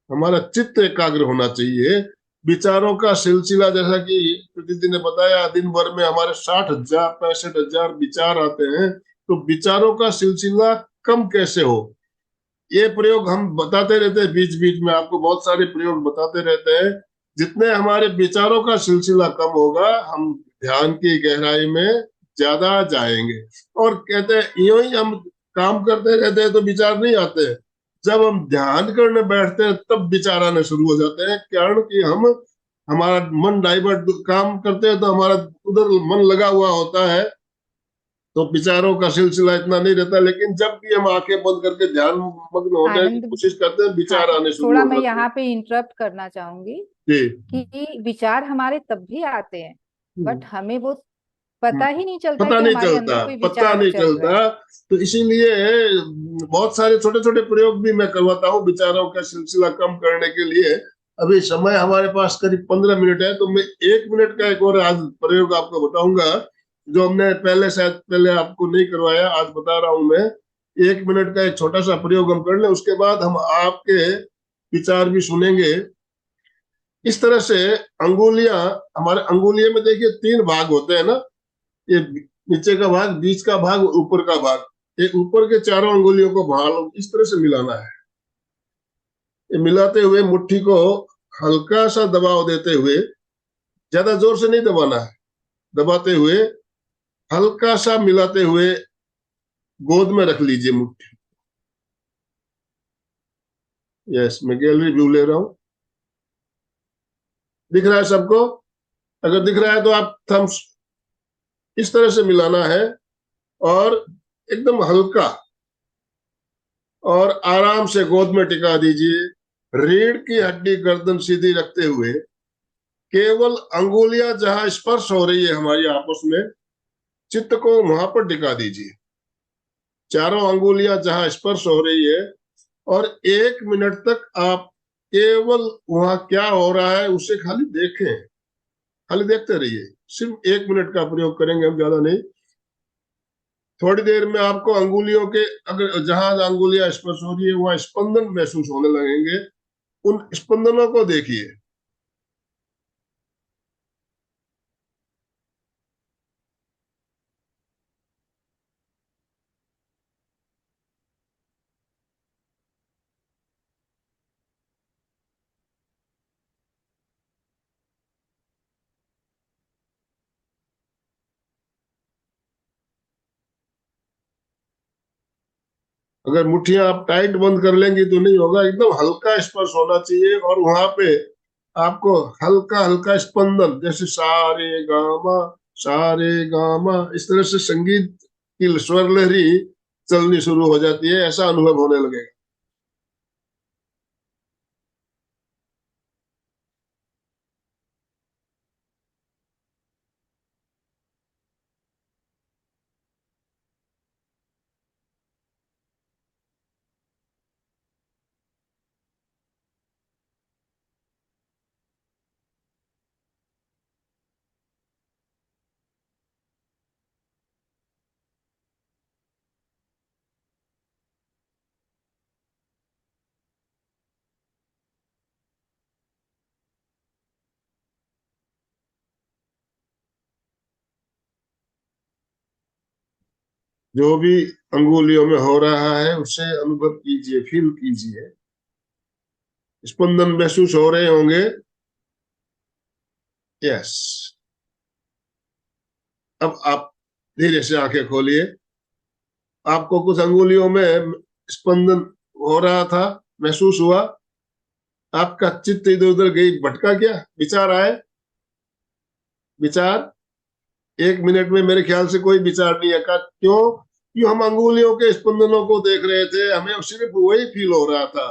हमारा चित्त एकाग्र होना चाहिए। विचारों का सिलसिला, जैसा कि प्रतिदिन ने बताया, दिन भर में हमारे 60,000 65,000 विचार आते हैं। तो विचारों का सिलसिला कम कैसे हो, ये प्रयोग हम बताते रहते हैं, बीच बीच में आपको बहुत सारे प्रयोग बताते रहते हैं। जितने हमारे विचारों का सिलसिला कम होगा, हम ध्यान की गहराई में ज्यादा जाएंगे। और कहते हैं यूं ही हम काम करते रहते हैं तो विचार नहीं आते हैं, जब हम ध्यान करने बैठते हैं तब विचार आने शुरू हो जाते हैं। कारण कि हम, हमारा मन डाइवर्ट, काम करते हैं तो हमारा उधर मन लगा हुआ होता है, तो विचारों का सिलसिला इतना नहीं रहता। लेकिन जब भी हम आंखें बंद करके ध्यान मग्न होने की आनंद, कोशिश करते हैं, हाँ, विचार आने शुरू थोड़ा हो मैं जाते हैं। यहाँ पे इंटरप्ट करना चाहूंगी जी। कि विचार हमारे तब भी आते हैं, हम्म, बट हमें वो हम्म, पता ही नहीं चलता पता कि नहीं हमारे अंदर चलता, कोई पता विचार नहीं चल रहा है। चलता। तो इसीलिए बहुत सारे छोटे छोटे प्रयोग भी मैं करवाता हूँ विचारों का सिलसिला कम करने के लिए। अभी समय हमारे पास करीब 15 मिनट है, तो मैं 1 मिनट का एक और आज प्रयोग आपको बताऊंगा, जो हमने पहले, शायद पहले आपको नहीं करवाया, आज बता रहा हूं मैं। 1 मिनट का एक छोटा सा प्रयोग हम कर लें, उसके बाद हम आपके विचार भी सुनेंगे। इस तरह से अंगुलियां, हमारे अंगुलियों में देखिए 3 भाग होते हैं ना, ये नीचे का भाग, बीच का भाग, ऊपर का भाग। ये ऊपर के चारों अंगुलियों को भाल इस तरह से मिलाना है। ये मिलाते हुए मुट्ठी को हल्का सा दबाव देते हुए, ज्यादा जोर से नहीं दबाना है, दबाते हुए, हल्का सा मिलाते हुए गोद में रख लीजिए मुट्ठी। यस, मैं गैलरी व्यू ले रहा हूँ। दिख रहा है सबको? अगर दिख रहा है तो आप थम्स, इस तरह से मिलाना है, और एकदम हल्का और आराम से गोद में टिका दीजिए। रीढ़ की हड्डी, गर्दन सीधी रखते हुए, केवल अंगुलियां जहां स्पर्श हो रही है हमारी आपस में, चित्त को वहां पर टिका दीजिए। चारों अंगुलियां जहां स्पर्श हो रही है, और 1 मिनट तक आप केवल वहां क्या हो रहा है उसे खाली देखें, खाली देखते रहिए। सिर्फ 1 मिनट का प्रयोग करेंगे हम, ज्यादा नहीं। थोड़ी देर में आपको अंगुलियों के, अगर जहां अंगुलियां स्पर्श हो रही है वहां स्पंदन महसूस होने लगेंगे। उन स्पंदनों को देखिए। अगर मुट्ठियां आप टाइट बंद कर लेंगी तो नहीं होगा, एकदम हल्का स्पर्श होना चाहिए। और वहां पे आपको हल्का हल्का स्पंदन, जैसे सारे गामा, सारे गामा, इस तरह से संगीत की स्वर लहरी चलनी शुरू हो जाती है, ऐसा अनुभव होने लगेगा। जो भी अंगुलियों में हो रहा है उसे अनुभव कीजिए, फील कीजिए। स्पंदन महसूस हो रहे होंगे। यस। अब आप धीरे से आंखें खोलिए। आपको कुछ अंगुलियों में स्पंदन हो रहा था, महसूस हुआ। आपका चित्त इधर उधर गई, भटका क्या? विचार आए? विचार 1 मिनट में मेरे ख्याल से कोई विचार नहीं है का? क्यों? क्यों? हम अंगुलियों के स्पंदनों को देख रहे थे, हमें सिर्फ वही फील हो रहा था,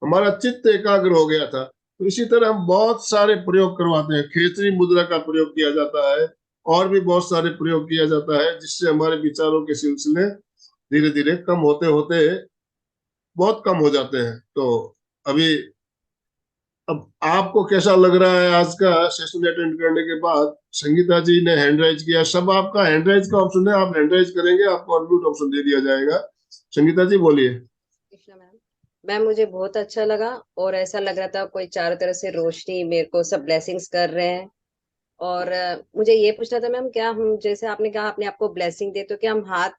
हमारा चित्त एकाग्र हो गया था। तो इसी तरह हम बहुत सारे प्रयोग करवाते हैं। खेचरी मुद्रा का प्रयोग किया जाता है, और भी बहुत सारे प्रयोग किया जाता है, जिससे हमारे विचारों के सिलसिले धीरे धीरे कम होते होते बहुत कम हो जाते हैं। तो अभी अब आपको कैसा लग रहा है आज का सेशन अटेंड करने के बाद? संगीता जी ने हैंड राइज किया, सब आपका हैंड राइज का ऑप्शन है, आप हैंड राइज करेंगे आपको अनम्यूट ऑप्शन दे दिया जाएगा। संगीता जी बोलिए। कृष्णा मैम, मैम मुझे बहुत अच्छा लगा, और ऐसा लग रहा था कोई चारों तरफ से रोशनी, मेरे को सब ब्लेसिंग्स कर रहे हैं। और मुझे ये पूछना था मैम, क्या हम, जैसे आपने कहा अपने आप को ब्लेसिंग दे, तो क्या हम हाथ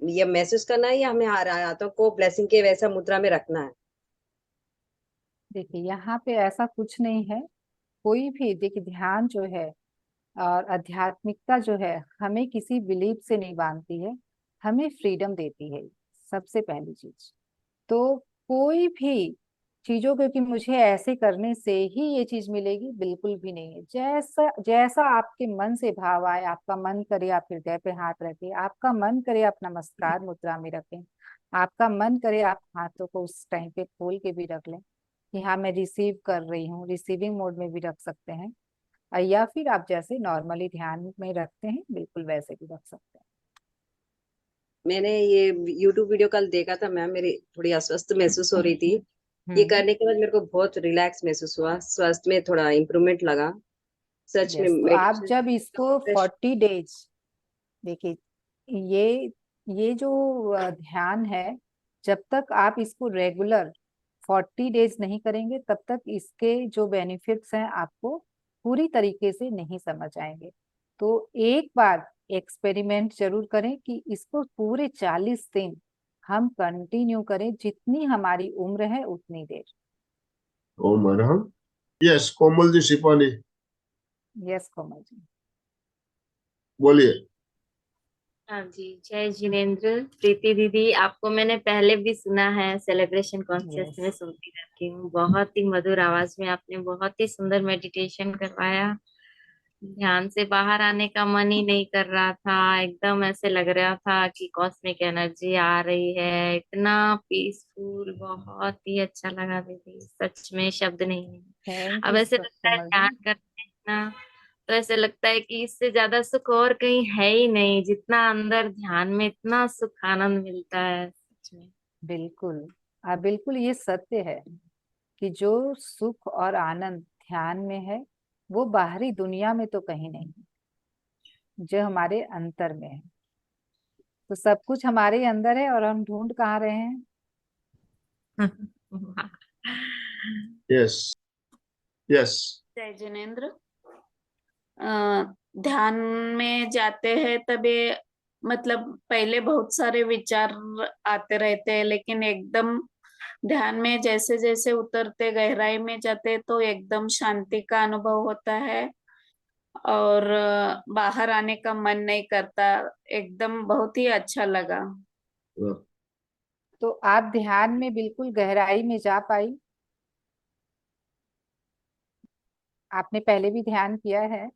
ये महसूस करना है, या हमें हाथों को ब्लेसिंग के वैसा मुद्रा में रखना है? देखिए यहाँ पे ऐसा कुछ नहीं है। कोई भी देखिए, ध्यान जो है और आध्यात्मिकता जो है हमें किसी बिलीफ से नहीं बांधती है, हमें फ्रीडम देती है, सबसे पहली चीज। तो कोई भी चीजों को कि मुझे ऐसे करने से ही ये चीज मिलेगी, बिल्कुल भी नहीं है। जैसा जैसा आपके मन से भाव आए, आपका मन करे आप हृदय पे हाथ रखें, आपका मन करे आप नमस्कार मुद्रा में रखें, आपका मन करे आप हाथों को उस टाइम पे खोल के भी रख लें कि हाँ मैं रिसीव कर रही हूँ, रिसीविंग मोड में भी रख सकते हैं। या फिर आप जैसे नॉर्मली ध्यान में रखते हैं बिल्कुल वैसे भी रख सकते हैं। मैंने ये YouTube वीडियो कल देखा था मैम, मेरी थोड़ी अस्वस्थ महसूस हो रही थी। ये करने के बाद मेरे को बहुत रिलैक्स महसूस हुआ, स्वास्थ्य में थोड़ा इम्प्रूवमेंट लगा सच में। यस, तो आप मेडिटेशन जब इसको 40 डेज देखिए, ये ये जो ध्यान है, जब तक आप इसको रेगुलर 40 डेज नहीं करेंगे तब तक इसके जो बेनिफिट्स हैं आपको पूरी तरीके से नहीं समझ आएंगे। तो एक बार एक्सपेरिमेंट जरूर करें कि इसको पूरे 40 दिन हम कंटिन्यू करें, जितनी हमारी उम्र है उतनी देर। ओम अरहम। यस, कोमल जी शिपानी यस कोमल जी बोलिए। हाँ जी, जय जिनेन्द्र। प्रीति दीदी, आपको मैंने पहले भी सुना है, सेलिब्रेशन कॉन्शियस में यस सुनती रहती हूँ। बहुत ही मधुर आवाज में आपने बहुत ही सुंदर मेडिटेशन करवाया। ध्यान से बाहर आने का मन ही नहीं कर रहा था, एकदम ऐसे लग रहा था कि कॉस्मिक एनर्जी आ रही है, इतना पीसफुल, बहुत ही अच्छा लगा दीदी, सच में शब्द नहीं है। थैंक अब यू ऐसे लगता है कोमल ध्यान जी। करते हैं ना, तो ऐसे लगता है कि इससे ज्यादा सुख और कहीं है ही नहीं, जितना अंदर ध्यान में इतना सुख आनंद मिलता है सच में। बिल्कुल, बिल्कुल ये सत्य है कि जो सुख और आनंद ध्यान में है वो बाहरी दुनिया में तो कहीं नहीं है, जो हमारे अंतर में है। तो सब कुछ हमारे अंदर है और हम ढूंढ कहाँ रहे हैं। Yes yes. जय जिनेन्द्र। ध्यान में जाते हैं तभी, मतलब पहले बहुत सारे विचार आते रहते हैं, लेकिन एकदम ध्यान में जैसे जैसे उतरते, गहराई में जाते, तो एकदम शांति का अनुभव होता है, और बाहर आने का मन नहीं करता। एकदम बहुत ही अच्छा लगा। तो आप ध्यान में बिल्कुल गहराई में जा पाई? आपने पहले भी ध्यान किया है?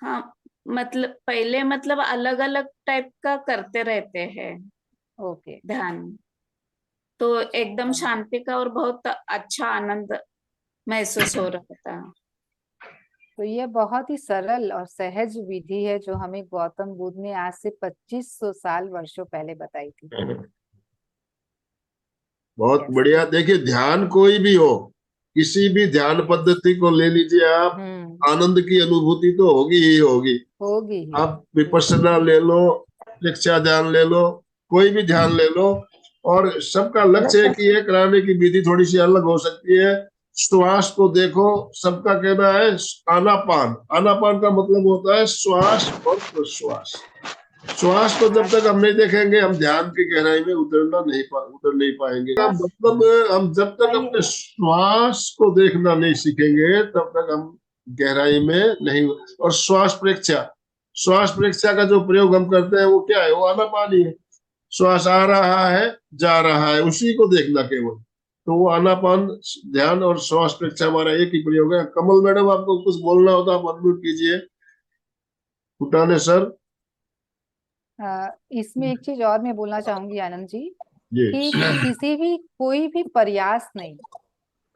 हाँ, मतलब पहले मतलब अलग अलग टाइप का करते रहते हैं ओके। ध्यान, तो एकदम शांति का और बहुत अच्छा आनंद महसूस हो रहा था। तो ये बहुत ही सरल और सहज विधि है जो हमें गौतम बुद्ध ने आज से 2500 साल वर्षों पहले बताई थी। बहुत यस। बढ़िया। देखिए, ध्यान कोई भी हो, किसी भी ध्यान पद्धति को ले लीजिए आप, आनंद की अनुभूति तो होगी ही होगी। होगी ही। आप विपश्यना ले लो, शिक्षा ध्यान ले लो, कोई भी ध्यान ले लो, और सबका लक्ष्य है कि ये कराने की विधि थोड़ी सी अलग हो सकती है। श्वास को देखो, सबका कहना है आनापान। आनापान का मतलब होता है श्वास और प्रश्वास। श्वास को जब तक हम नहीं देखेंगे हम ध्यान की गहराई में उतर नहीं पाएंगे। मतलब हम जब तक अपने श्वास को देखना नहीं सीखेंगे तब तक हम गहराई में नहीं। और श्वास प्रेक्षा का जो प्रयोग हम करते हैं वो क्या है? वो आनापानी है। श्वास आ रहा है, जा रहा है, उसी को देखना केवल। तो वो आनापान ध्यान और श्वास प्रेक्षा हमारा एक ही प्रयोग है। कमल मैडम, आपको कुछ बोलना हो तो आप अनम्यूट कीजिए। भूटाने सर। इसमें एक चीज और मैं बोलना चाहूंगी आनंद जी, जी कि कोई भी प्रयास नहीं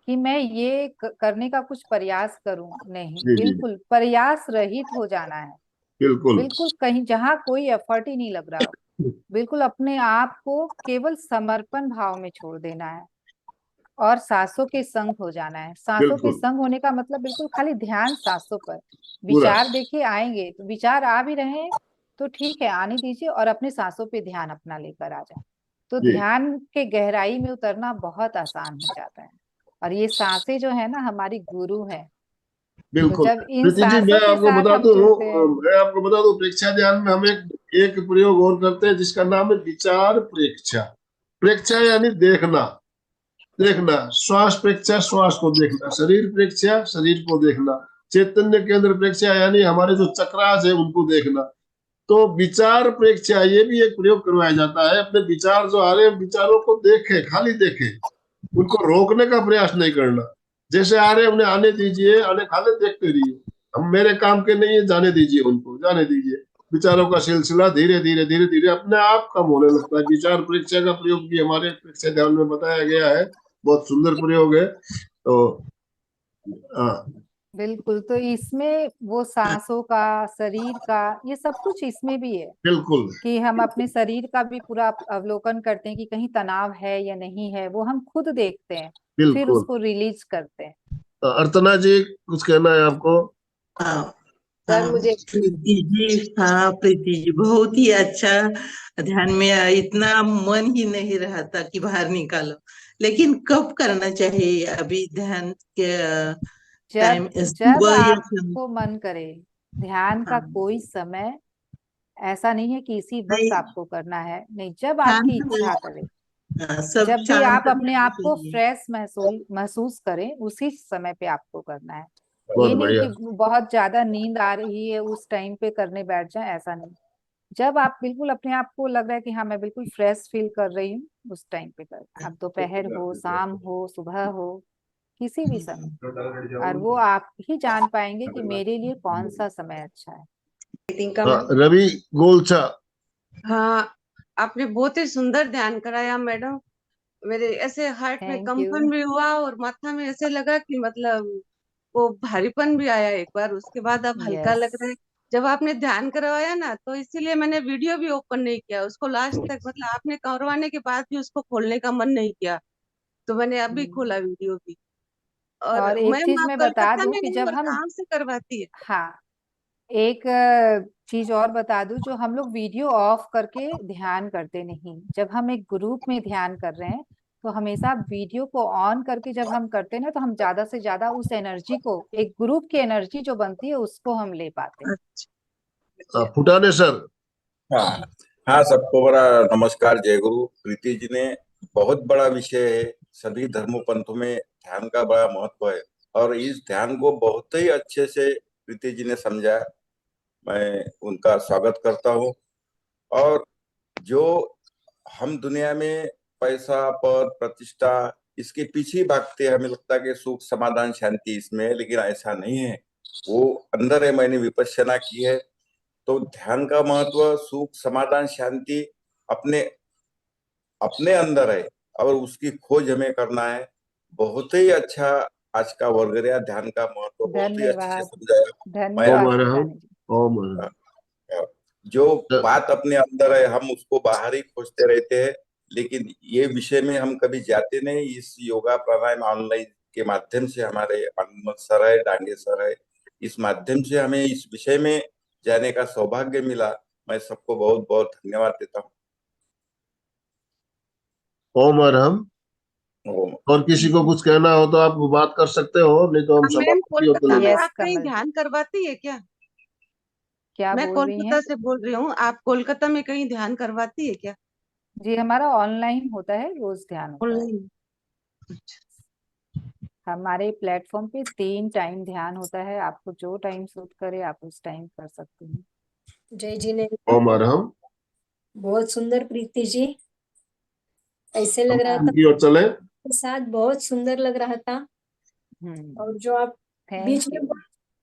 कि मैं ये करने का कुछ प्रयास करूं, नहीं, जी जी बिल्कुल प्रयास रहित हो जाना है। बिल्कुल। बिल्कुल कहीं जहाँ कोई एफर्ट ही नहीं लग रहा हो, बिल्कुल अपने आप को केवल समर्पण भाव में छोड़ देना है और सांसों के संग हो जाना है। सांसों के बिल्कुल संग होने का मतलब बिल्कुल खाली ध्यान सांसों पर। पूरा। विचार देखिए आएंगे तो विचार आ भी रहे हैं तो ठीक है, आने दीजिए और अपने सांसों पे ध्यान अपना लेकर आ जाए। तो जी ध्यान के गहराई में उतरना बहुत आसान हो जाता है। और ये सांसें जो है ना हमारी गुरु है। तो बिल्कुल। जब इन प्रीति जी, सांसों के साथ हम जुड़ते हैं। मैं आपको बता दूं, प्रेक्षा ध्यान में हम एक प्रयोग और करते हैं जिसका नाम है विचार प्रेक्षा। प्रेक्षा यानी देखना। देखना, श्वास प्रेक्षा श्वास को देखना, शरीर प्रेक्षा शरीर को देखना, चैतन्य केंद्र प्रेक्षा यानी हमारे जो चक्रास है उनको देखना। तो विचार प्रेक्षा ये भी एक प्रयोग करवाया जाता है। अपने विचार जो आ रहे हैं विचारों को देखे, खाली देखे, उनको रोकने का प्रयास नहीं करना। जैसे आ रहे उन्हें आने दीजिए, आने खाले देखते रहिए। हम मेरे काम के नहीं है, जाने दीजिए, उनको जाने दीजिए। विचारों का सिलसिला धीरे धीरे धीरे धीरे अपने आप कम होने लगता है। विचार परीक्षा का प्रयोग भी हमारे परीक्षा ध्यान में बताया गया है। बहुत सुंदर प्रयोग है। तो हाँ बिल्कुल, तो इसमें वो सांसों का, शरीर का, ये सब कुछ इसमें भी है बिल्कुल कि हम अपने शरीर का भी पूरा अवलोकन करते हैं कि कहीं तनाव है या नहीं है, वो हम खुद देखते हैं, फिर बिल्कुल। उसको रिलीज करते हैं। अर्चना जी, कुछ कहना है आपको? हाँ सर हाँ मुझे प्रीति जी, हाँ प्रीति जी, बहुत ही अच्छा। ध्यान में इतना मन ही नहीं रहा था कि बाहर निकालो, लेकिन कब करना चाहिए अभी ध्यान के जब टाइम, जब सुबह या शाम? आपको मन करे। ध्यान का हाँ कोई समय ऐसा नहीं है कि इसी वक्त नहीं, आपको करना है, नहीं, जब आपकी शांत इच्छा करे। सब जब भी शांत आप अपने रहना आप को चाहिए। फ्रेश महसूस करें उसी समय पे आपको करना है। बहुत ये नहीं बढ़िया। कि बहुत ज्यादा नींद आ रही है उस टाइम पे करने बैठ जाए, ऐसा नहीं। जब आप बिल्कुल अपने आप को लग रहा है कि हाँ मैं बिल्कुल फ्रेश फील कर रही हूँ, उस टाइम पे कर। अब दोपहर हो, शाम हो, सुबह हो, किसी भी समय। और वो आप ही जान पाएंगे कि मेरे लिए कौन सा समय अच्छा है। प्रीतिंका हाँ, मैम। रवि गोलछा। हाँ, आपने बहुत ही सुंदर ध्यान कराया मैडम। मेरे ऐसे हार्ट में थैंक कंपन यू। भी हुआ और माथा में ऐसे लगा कि मतलब वो भारीपन भी आया एक बार, उसके बाद अब हल्का यस। लग रहा है। जब आपने ध्यान करवाया ना तो इसीलिए मैंने वीडियो भी ओपन नहीं किया उसको लास्ट तक, मतलब आपने करवाने के बाद भी उसको खोलने का मन नहीं किया, तो मैंने अभी खोला वीडियो भी। और और एक मैम चीज आप मैं बता कलकत्ता दूं में कि नहीं जब और हम, कहाँ से करवाती है? हाँ, एक चीज और बता दूं, जो हम लोग वीडियो ऑफ करके ध्यान करते नहीं। जब हम एक ग्रुप में ध्यान कर रहे हैं तो हमेशा वीडियो को ऑन करके जब हम करते हैं ना, तो हम ज्यादा से ज्यादा उस एनर्जी को, एक ग्रुप की एनर्जी जो बनती है उसको हम ले पाते हैं। फुटाने सर। हाँ हाँ, सबको बड़ा नमस्कार, जय गुरु। प्रीति जी ने बहुत बड़ा विषय है, सभी धर्मों पंथों में ध्यान का बड़ा महत्व है और इस ध्यान को बहुत ही अच्छे से प्रीति जी ने समझा। मैं उनका स्वागत करता हूँ। और जो हम दुनिया में पैसा, पद, प्रतिष्ठा, इसके पीछे ही भागते हैं, हमें लगता है कि सुख, समाधान, शांति इसमें है, लेकिन ऐसा नहीं है। वो अंदर है। मैंने विपश्यना की है तो ध्यान का महत्व, सुख, समाधान, शांति अपने अपने अंदर है और उसकी खोज हमें करना है। बहुत ही अच्छा आज का वर्ग रहा, ध्यान का महत्व बहुत ही अच्छे से धन्यवाद। समझाया। मैं ओम धन्यवाद अरहम। फुटानी जी। ओम अरहम। जो बात अपने अंदर है हम उसको बाहर ही खोजते रहते हैं, लेकिन ये विषय में हम कभी जाते नहीं। इस योगा प्राणायाम ऑनलाइन के माध्यम से हमारे अनमोल सर है, डांगे सर है, इस माध्यम से हमें इस विषय में जाने का सौभाग्य मिला। मैं सबको बहुत बहुत धन्यवाद देता ओम अरहम। हूँ। और किसी को कुछ कहना हो तो आप बात कर सकते हो, नहीं तो हम हाँ, मैम समाप्ति होते कोलकाता में लगे। यस आप कहीं कमल जी। ध्यान करवाती है क्या? क्या मैं बोल रही कोलकाता हैं? से बोल रही हूँ। आप कोलकाता में कहीं ध्यान करवाती है क्या? जी, हमारा ऑनलाइन होता है, रोज ध्यान होता है। ऑनलाइन? हमारे प्लेटफॉर्म पे 3 टाइम ध्यान होता है, आपको जो टाइम सूट करे आप उस टाइम कर सकते हैं। जय जी ने ओम अरहम। बहुत सुंदर प्रीति जी, ऐसे लग रहा था उनकी ओर चले। के साथ बहुत सुंदर लग रहा था। और जो आप बीच थैंक में यू।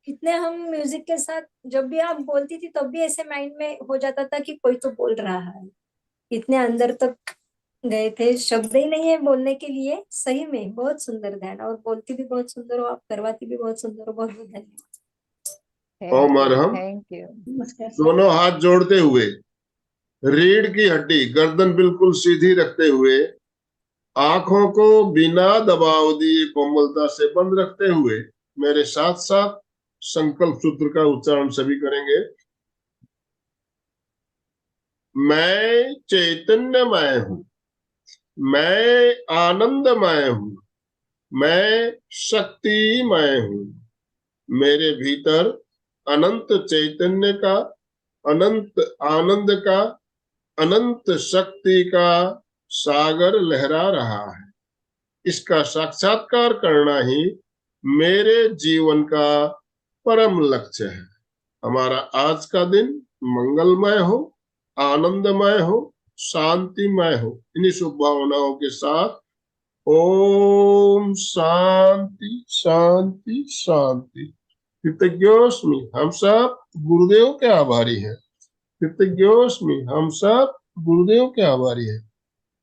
कितने हम म्यूजिक के साथ जब भी आप बोलती थी तब भी ऐसे माइंड में हो जाता था कि कोई तो बोल रहा है। इतने अंदर तक गए थे, शब्द ही नहीं है बोलने के लिए। सही में बहुत सुंदर ध्यान, और बोलती भी बहुत सुंदर हो आप, करवाती भी बहुत सुंदर हो। बहुत बहुत धन्यवाद। ओम अरहम। Thank you. नमस्कार सर। दोनों हाथ जोड़ते हुए, रीढ़ की हड्डी, गर्दन बिल्कुल सीधी रखते हुए, आंखों को बिना दबाव दिए कोमलता से बंद रखते हुए मेरे साथ साथ संकल्प सूत्र का उच्चारण सभी करेंगे। मैं चैतन्यमय हूँ, मैं आनंदमय हूँ, मैं शक्तिमय हूँ। मेरे भीतर अनंत चैतन्य का, अनंत आनंद का, अनंत शक्ति का सागर लहरा रहा है। इसका साक्षात्कार करना ही मेरे जीवन का परम लक्ष्य है। हमारा आज का दिन मंगलमय हो, आनंदमय हो, शांतिमय हो। इन्हीं शुभ भावनाओं के साथ ओम शांति शांति शांति। कृतज्ञोस्मि, हम सब गुरुदेव के आभारी हैं। कृतज्ञोस्मि, हम सब गुरुदेव के आभारी हैं।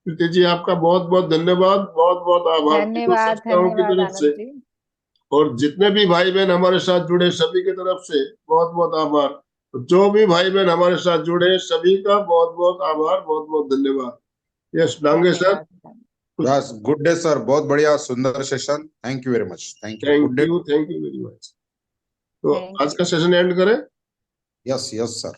प्रीति जी, आपका बहुत बहुत धन्यवाद, बहुत बहुत आभार तीनों धन्यवाद, संस्थाओं की धन्यवाद तरफ से, आनंद जी। और जितने भी भाई बहन हमारे साथ जुड़े सभी की तरफ से बहुत बहुत आभार। जो भी भाई बहन हमारे साथ जुड़े सभी का बहुत बहुत आभार, बहुत बहुत धन्यवाद। Yes Dange sir. धन्यवाद। बस गुड डे सर, बहुत बढ़िया सुंदर session. Thank you very much. Thank you. Good day. Thank you very much. तो Thank आज का you. सेशन एंड करें। Yes yes sir.